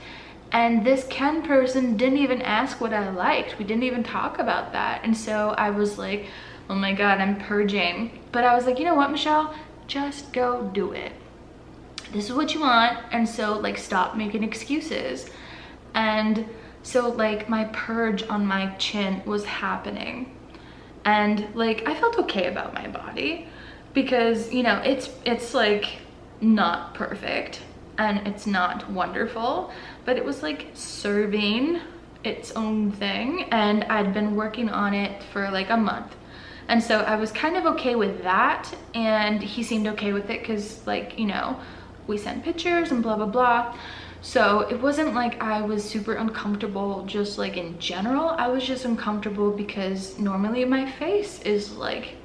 S1: And this Ken person didn't even ask what I liked. We didn't even talk about that. And so I was like, oh my God, I'm purging. But I was like, you know what, Michelle, just go do it. This is what you want. And so like, stop making excuses. And so like my purge on my chin was happening. And like, I felt okay about my body because, you know, it's like not perfect and it's not wonderful, but it was like serving its own thing. And I'd been working on it for like a month. And so I was kind of okay with that. And he seemed okay with it because, like, you know, we sent pictures and blah, blah, blah. So it wasn't like I was super uncomfortable just like in general. I was just uncomfortable because normally my face is like,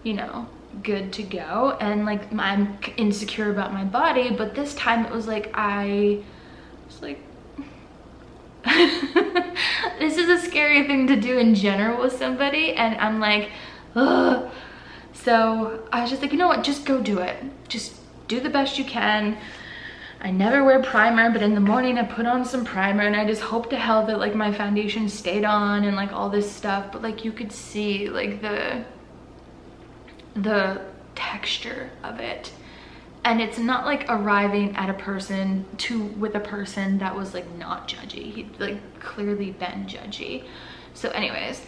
S1: you know, good to go. And like I'm insecure about my body. But this time it was like, I was like, this is a scary thing to do in general with somebody. And I'm like, ugh. So I was just like, you know what, just go do it. Just do the best you can. I never wear primer, but in the morning I put on some primer and I just hope to hell that like my foundation stayed on and like all this stuff. But like you could see like the texture of it. And it's not like arriving at a person with a person that was like not judgy. He'd like clearly been judgy. So anyways,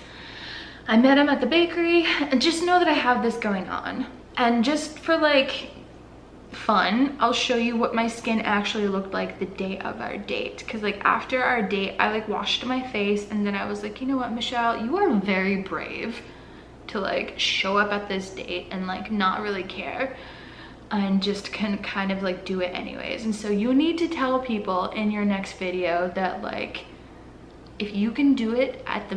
S1: I met him at the bakery and just know that I have this going on. And just for like fun, I'll show you what my skin actually looked like the day of our date. Because like after our date, I like washed my face and then I was like, you know what, Michelle, you are very brave to like show up at this date and like not really care and just can kind of like do it anyways. And so you need to tell people in your next video that like, if you can do it at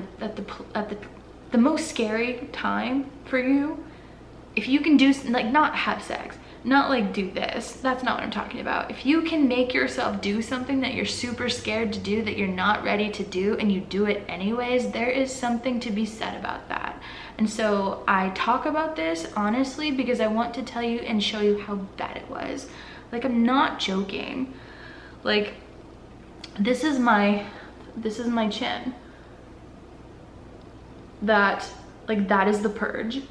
S1: the most scary time for you, if you can do like, not have sex, not like do this, that's not what I'm talking about. If you can make yourself do something that you're super scared to do, that you're not ready to do, and you do it anyways, there is something to be said about that. And so I talk about this honestly because I want to tell you and show you how bad it was. Like, I'm not joking. Like, this is my chin. That is the purge.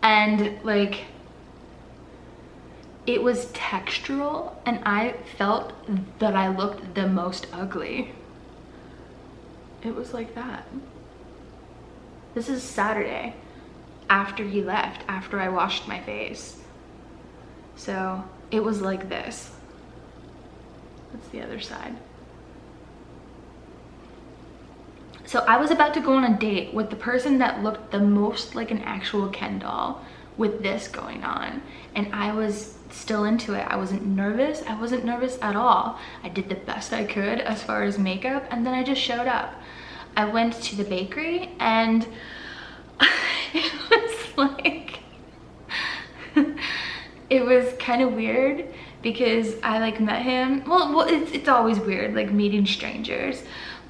S1: And like, it was textural and I felt that I looked the most ugly. It was like that. This is Saturday after he left, after I washed my face. So it was like this. That's the other side. So I was about to go on a date with the person that looked the most like an actual Ken doll with this going on. And I was still into it. I wasn't nervous. I wasn't nervous at all. I did the best I could as far as makeup, and then I just showed up. I went to the bakery and it was like, it was kind of weird because I like met him. Well, it's always weird like meeting strangers.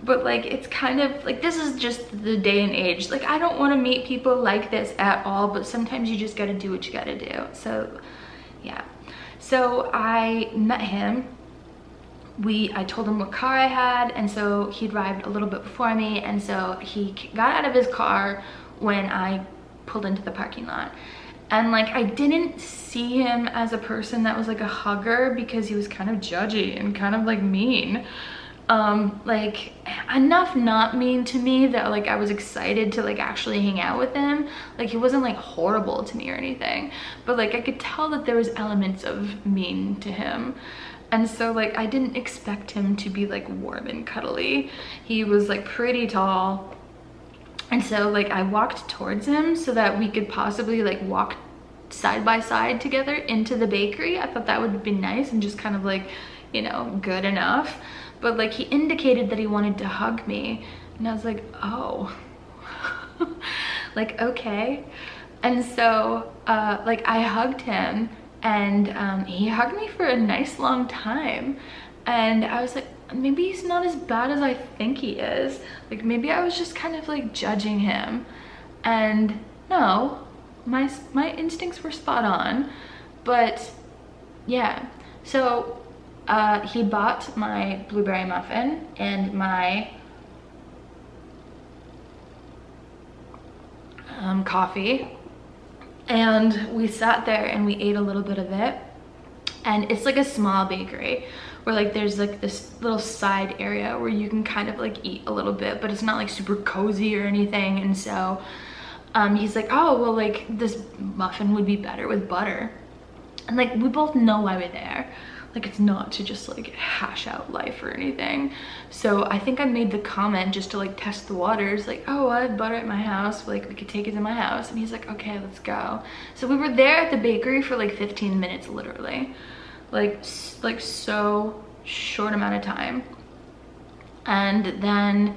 S1: But like, it's kind of like, this is just the day and age. Like, I don't want to meet people like this at all, but sometimes you just got to do what you got to do. So yeah. So I met him. I told him what car I had, and so he'd arrived a little bit before me, and so he got out of his car when I pulled into the parking lot. And like, I didn't see him as a person that was like a hugger because he was kind of judgy and kind of like mean. Like enough not mean to me that like I was excited to like actually hang out with him. Like, he wasn't like horrible to me or anything, but like I could tell that there was elements of mean to him. And so like, I didn't expect him to be like warm and cuddly. He was like pretty tall. And so like, I walked towards him so that we could possibly like walk side by side together into the bakery. I thought that would be nice and just kind of like, you know, good enough. But like, he indicated that he wanted to hug me, and I was like, oh, like, okay. And so like, I hugged him, and he hugged me for a nice long time. And I was like, maybe he's not as bad as I think he is. Like, maybe I was just kind of like judging him. And no, my instincts were spot on. But yeah, so he bought my blueberry muffin and my coffee, and we sat there and we ate a little bit of it. And it's like a small bakery where like there's like this little side area where you can kind of like eat a little bit, but it's not like super cozy or anything. And so he's like, oh well, like this muffin would be better with butter. And like we both know why we're there. Like it's not to just like hash out life or anything. So I think I made the comment just to like test the waters, like, oh, I have butter at my house, like we could take it to my house. And he's like, okay, let's go. So we were there at the bakery for like 15 minutes literally, like so short amount of time. And then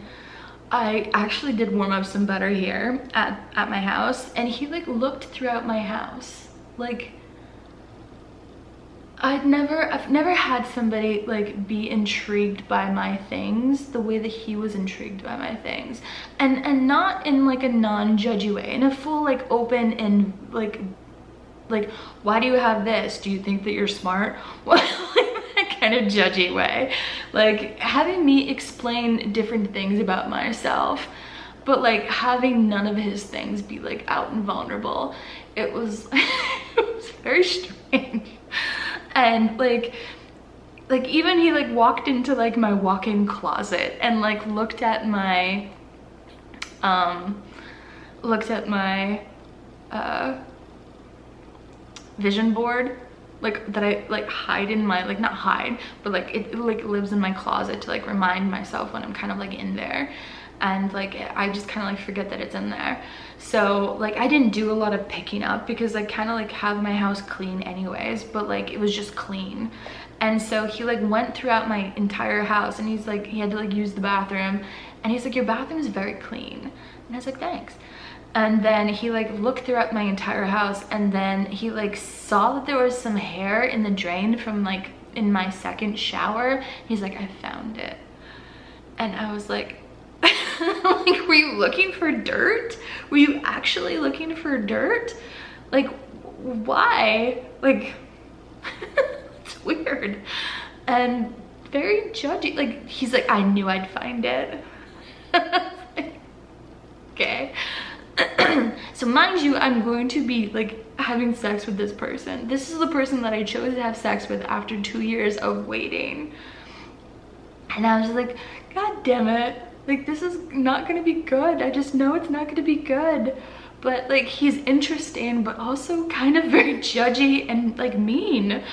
S1: I actually did warm up some butter here at my house, and he like looked throughout my house. Like I've never had somebody like be intrigued by my things the way that he was intrigued by my things, and not in like a non-judgy way, in a full like open and like why do you have this? Do you think that you're smart? Like that kind of judgy way, like having me explain different things about myself, but like having none of his things be like out and vulnerable. It was it was very strange. And like even he like walked into like my walk-in closet and like looked at my vision board, like that I like hide in my, like not hide, but like it like lives in my closet to like remind myself when I'm kind of like in there. And like I just kind of like forget that it's in there. So like I didn't do a lot of picking up because I kind of like have my house clean anyways, but like it was just clean. And so he like went throughout my entire house, and he's like, he had to like use the bathroom, and he's like, your bathroom is very clean. And I was like, thanks. And then he like looked throughout my entire house, and then he like saw that there was some hair in the drain from like in my second shower. He's like, I found it. And I was like, like, were you looking for dirt? Were you actually looking for dirt? Like, why? Like, it's weird and very judgy. Like, he's like, I knew I'd find it. Okay. So mind you, I'm going to be like having sex with this person. This is the person that I chose to have sex with after 2 years of waiting. And I was like, God damn it. Like, this is not gonna be good. I just know it's not gonna be good. But like, he's interesting, but also kind of very judgy and like mean.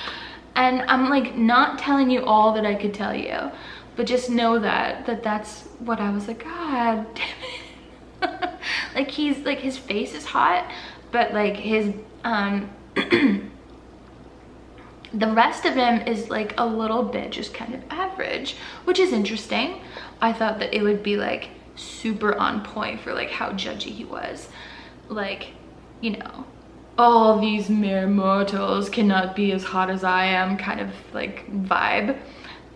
S1: And I'm like not telling you all that I could tell you, but just know that's what I was like, God damn it. Like, he's like, his face is hot, but like his the rest of him is like a little bit just kind of average, which is interesting. I thought that it would be like super on point for like how judgy he was. Like, you know, all these mere mortals cannot be as hot as I am kind of like vibe.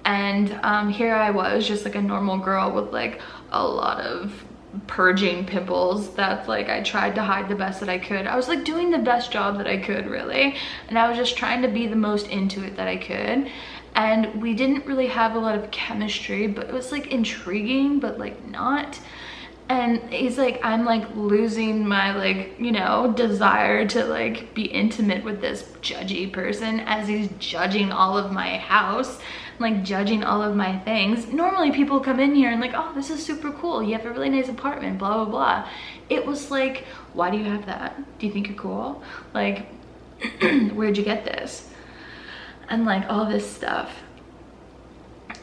S1: And here I was, just like a normal girl with like a lot of purging pimples that like I tried to hide the best that I could. I was like doing the best job that I could, really, and I was just trying to be the most into it that I could. And we didn't really have a lot of chemistry, but it was like intriguing, but like not. And he's like, I'm like losing my like, you know, desire to like be intimate with this judgy person as he's judging all of my house, like judging all of my things. Normally people come in here and like, oh, this is super cool, you have a really nice apartment, blah blah blah. It was like, why do you have that? Do you think you're cool? Like, where'd you get this? And like all this stuff.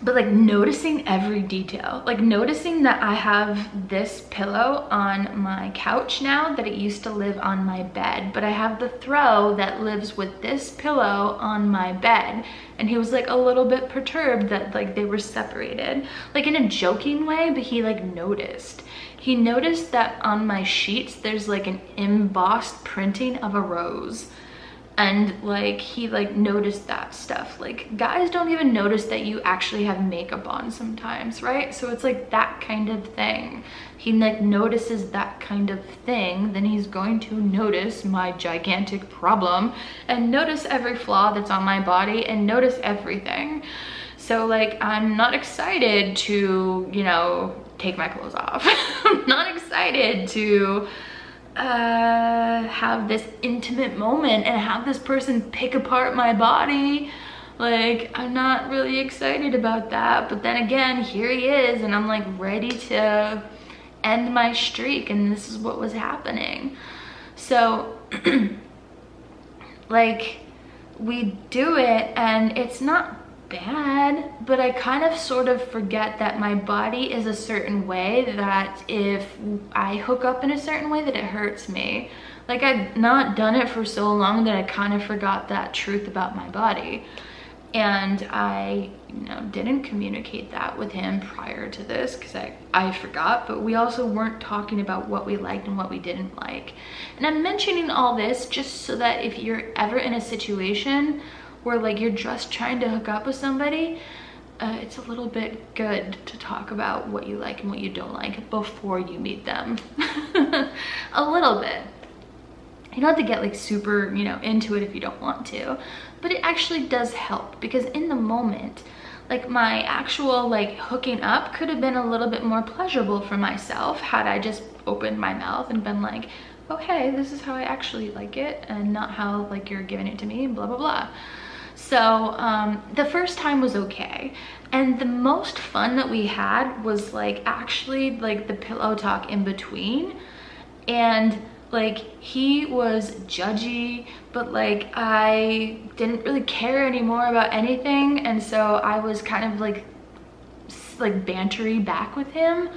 S1: But like noticing every detail, like noticing that I have this pillow on my couch now, that it used to live on my bed, but I have the throw that lives with this pillow on my bed. And he was like a little bit perturbed that like they were separated, like in a joking way, but he like noticed. He noticed that on my sheets there's like an embossed printing of a rose. And like he like noticed that stuff. Like guys don't even notice that you actually have makeup on sometimes, right? So it's like that kind of thing. He like notices that kind of thing, then he's going to notice my gigantic problem and notice every flaw that's on my body and notice everything. So like I'm not excited to, you know, take my clothes off. I'm not excited to have this intimate moment and have this person pick apart my body. Like I'm not really excited about that, but then again, here he is, and I'm like ready to end my streak, and this is what was happening. So like we do it and it's not bad, but I kind of sort of forget that my body is a certain way, that if I hook up in a certain way that it hurts me. Like I'd not done it for so long that I kind of forgot that truth about my body. And I, you know, didn't communicate that with him prior to this because I forgot, but we also weren't talking about what we liked and what we didn't like. And I'm mentioning all this just so that if you're ever in a situation where like you're just trying to hook up with somebody, it's a little bit good to talk about what you like and what you don't like before you meet them. A little bit. You don't have to get like super, you know, into it if you don't want to, but it actually does help, because in the moment, like my actual like hooking up could have been a little bit more pleasurable for myself had I just opened my mouth and been like, oh hey, this is how I actually like it, and not how like you're giving it to me and blah blah blah. So the first time was okay, and the most fun that we had was like actually like the pillow talk in between. And like he was judgy, but like I didn't really care anymore about anything, and so I was kind of like bantery back with him,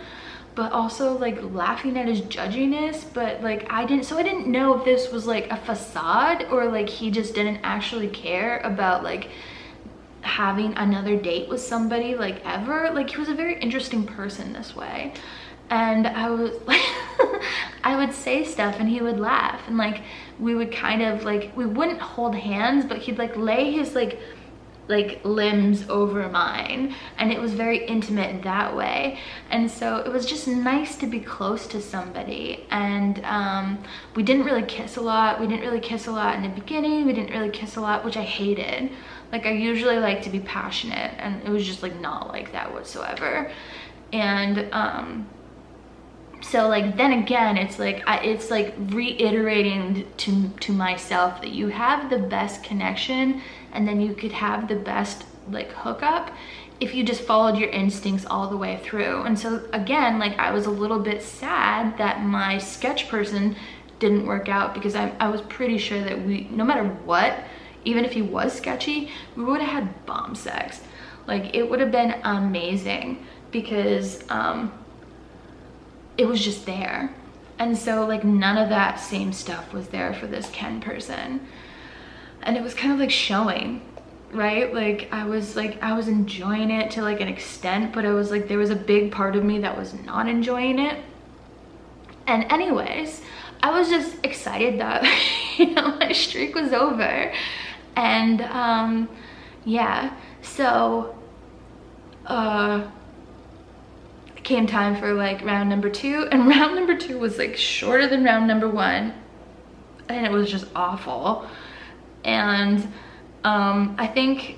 S1: but also like laughing at his judginess. But like I didn't know if this was like a facade or like he just didn't actually care about like having another date with somebody like ever. Like he was a very interesting person this way. And I was like, I would say stuff and he would laugh, and like we would kind of like, we wouldn't hold hands, but he'd like lay his like limbs over mine, and it was very intimate that way. And so it was just nice to be close to somebody. And we didn't really kiss a lot. We didn't really kiss a lot in the beginning. We didn't really kiss a lot, which I hated. Like I usually like to be passionate, and it was just like not like that whatsoever. And so like then again, it's like reiterating to myself that you have the best connection, and then you could have the best like hookup if you just followed your instincts all the way through. And so again, like I was a little bit sad that my sketch person didn't work out, because I was pretty sure that we, no matter what, even if he was sketchy, we would have had bomb sex. Like it would have been amazing, because it was just there. And so like none of that same stuff was there for this Ken person. And it was kind of like showing, right? Like I was enjoying it to like an extent, but I was like, there was a big part of me that was not enjoying it. And anyways, I was just excited that, you know, my streak was over. And yeah, so came time for like round number 2, and round number 2 was like shorter than round number 1, and it was just awful. And I think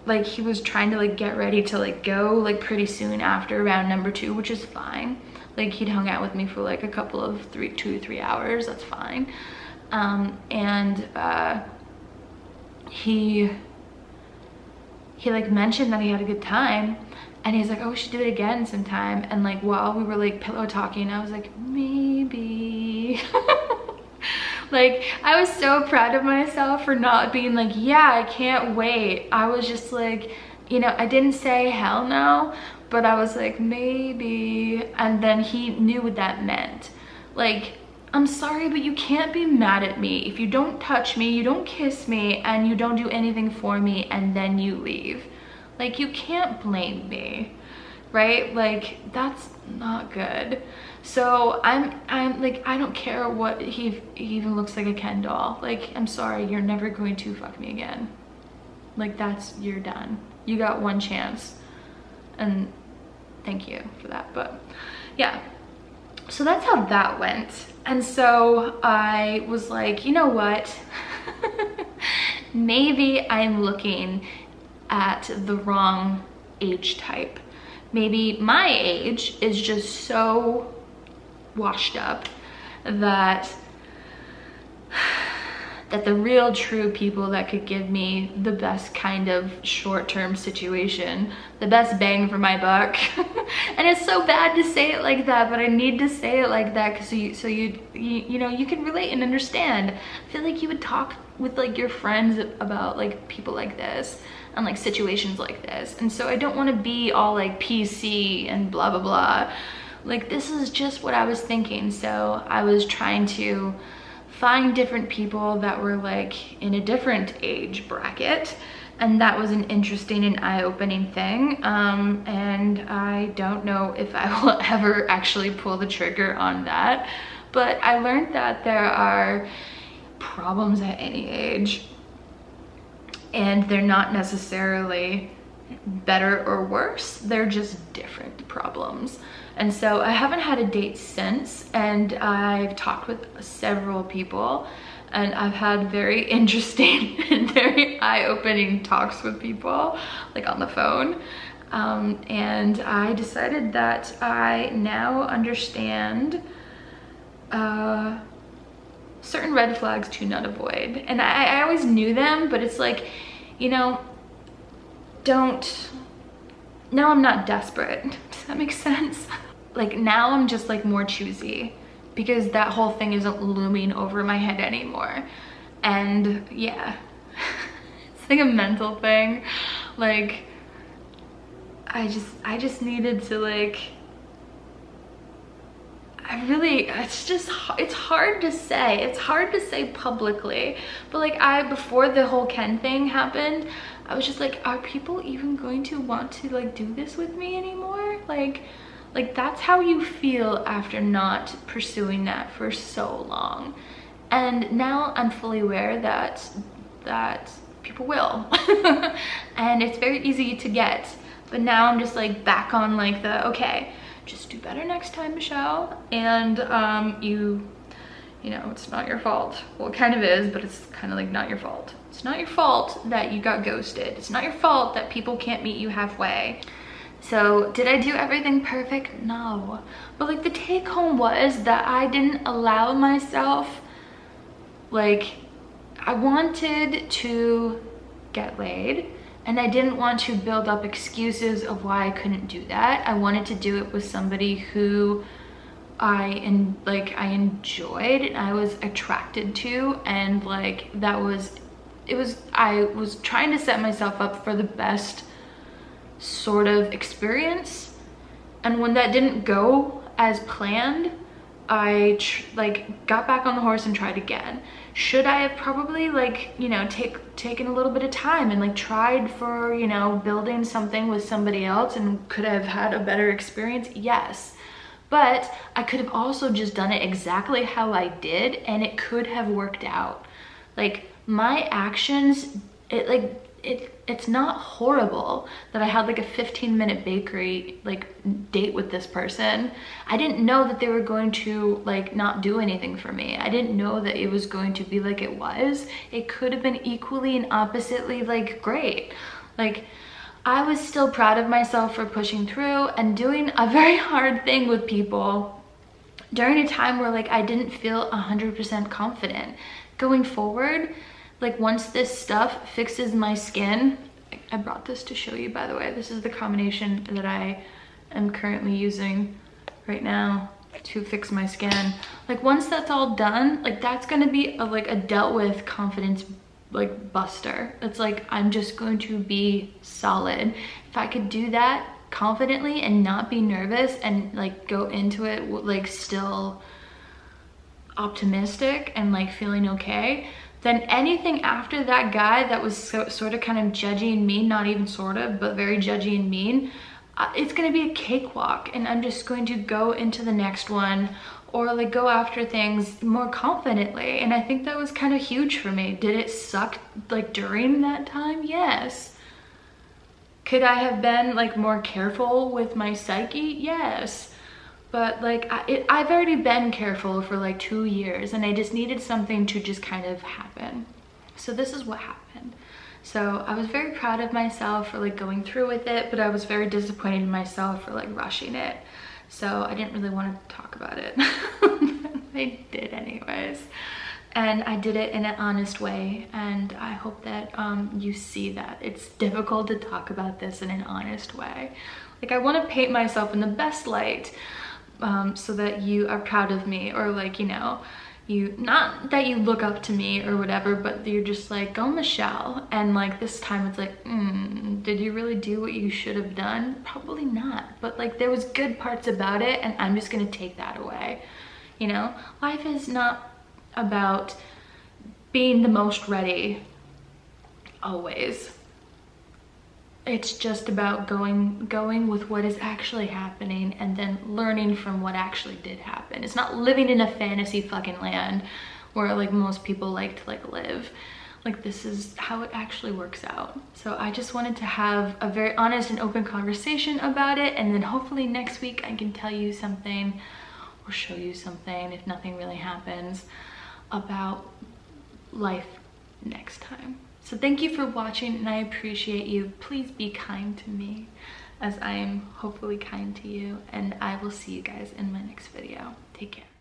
S1: like he was trying to like get ready to like go like pretty soon after round number 2, which is fine. Like he'd hung out with me for like a couple of 2 to 3 hours, that's fine. And he like mentioned that he had a good time. And he's like, oh, we should do it again sometime. And like while we were like pillow talking, I was like, maybe. Like I was so proud of myself for not being like, yeah, I can't wait. I was just like, you know, I didn't say hell no, but I was like, maybe. And then he knew what that meant. Like, I'm sorry, but you can't be mad at me if you don't touch me, you don't kiss me, and you don't do anything for me, and then you leave. Like, you can't blame me. right? Like, that's not good. So I'm like, I don't care what he even looks like a Ken doll. Like, I'm sorry, you're never going to fuck me again. Like, you're done. You got one chance. And thank you for that. But yeah, so that's how that went. And so I was like, you know what? Maybe I'm looking at the wrong age type. Maybe my age is just so washed up that the real true people that could give me the best kind of short-term situation, the best bang for my buck. And it's so bad to say it like that, but I need to say it like that because you know, you can relate and understand. I feel like you would talk with like your friends about like people like this and like situations like this. And so I don't want to be all like PC and blah blah blah. Like, this is just what I was thinking. So I was trying to find different people that were like in a different age bracket, and that was an interesting and eye-opening thing. And I don't know if I will ever actually pull the trigger on that, but I learned that there are problems at any age, and they're not necessarily better or worse, they're just different problems. And so I haven't had a date since, and I've talked with several people, and I've had very interesting and very eye-opening talks with people, like on the phone. And I decided that I now understand certain red flags to not avoid. And I always knew them, but it's like, you know, now I'm not desperate. Does that make sense? Like, now I'm just like more choosy because that whole thing isn't looming over my head anymore. And yeah, it's like a mental thing. Like, I just needed to like, it's hard to say. It's hard to say publicly, but like before the whole Ken thing happened, I was just like, are people even going to want to like do this with me anymore? Like that's how you feel after not pursuing that for so long. And now I'm fully aware that people will. And it's very easy to get. But now I'm just like back on like okay, just do better next time, Michelle. And you know, it's not your fault. Well, it kind of is, but it's kind of like not your fault. It's not your fault that you got ghosted. It's not your fault that people can't meet you halfway. So did I do everything perfect? No. But like the take home was that I didn't allow myself, like, I wanted to get laid, and I didn't want to build up excuses of why I couldn't do that. I wanted to do it with somebody who I enjoyed and I was attracted to, and like I was trying to set myself up for the best sort of experience. And when that didn't go as planned, I got back on the horse and tried again. Should I have probably like, you know, taken a little bit of time and like tried for, you know, building something with somebody else, and could have had a better experience? Yes. But I could have also just done it exactly how I did, and it could have worked out. Like, my actions, it's not horrible that I had like a 15-minute bakery like date with this person. I didn't know that they were going to like not do anything for me. I didn't know that it was going to be like it was. It could have been equally and oppositely like great. Like, I was still proud of myself for pushing through and doing a very hard thing with people during a time where like I didn't feel 100% confident. Going forward, like once this stuff fixes my skin, I brought this to show you, by the way. This is the combination that I am currently using right now to fix my skin. Like once that's all done, like that's gonna be a dealt with confidence like buster. It's like, I'm just going to be solid. If I could do that confidently and not be nervous and like go into it like still optimistic and like feeling okay, then anything after that guy that was sort of kind of judgy and mean, not even sort of, but very judgy and mean, it's gonna be a cakewalk, and I'm just going to go into the next one or like go after things more confidently. And I think that was kind of huge for me. Did it suck like during that time? Yes. Could I have been like more careful with my psyche? Yes. But like I've already been careful for like 2 years, and I just needed something to just kind of happen. So this is what happened. So I was very proud of myself for like going through with it, but I was very disappointed in myself for like rushing it. So I didn't really want to talk about it. I did anyways. And I did it in an honest way, and I hope that you see that it's difficult to talk about this in an honest way. Like, I want to paint myself in the best light, so that you are proud of me, or like, you know, you, not that you look up to me or whatever, but you're just like, go Michelle. And like this time it's like, did you really do what you should have done? Probably not, but like there was good parts about it, and I'm just gonna take that away. You know, life is not about being the most ready always. It's just about going with what is actually happening, and then learning from what actually did happen. It's not living in a fantasy fucking land where like most people like to like live. Like, this is how it actually works out. So I just wanted to have a very honest and open conversation about it, and then hopefully next week I can tell you something or show you something, if nothing really happens, about life next time. So thank you for watching, and I appreciate you. Please be kind to me as I am hopefully kind to you, and I will see you guys in my next video. Take care.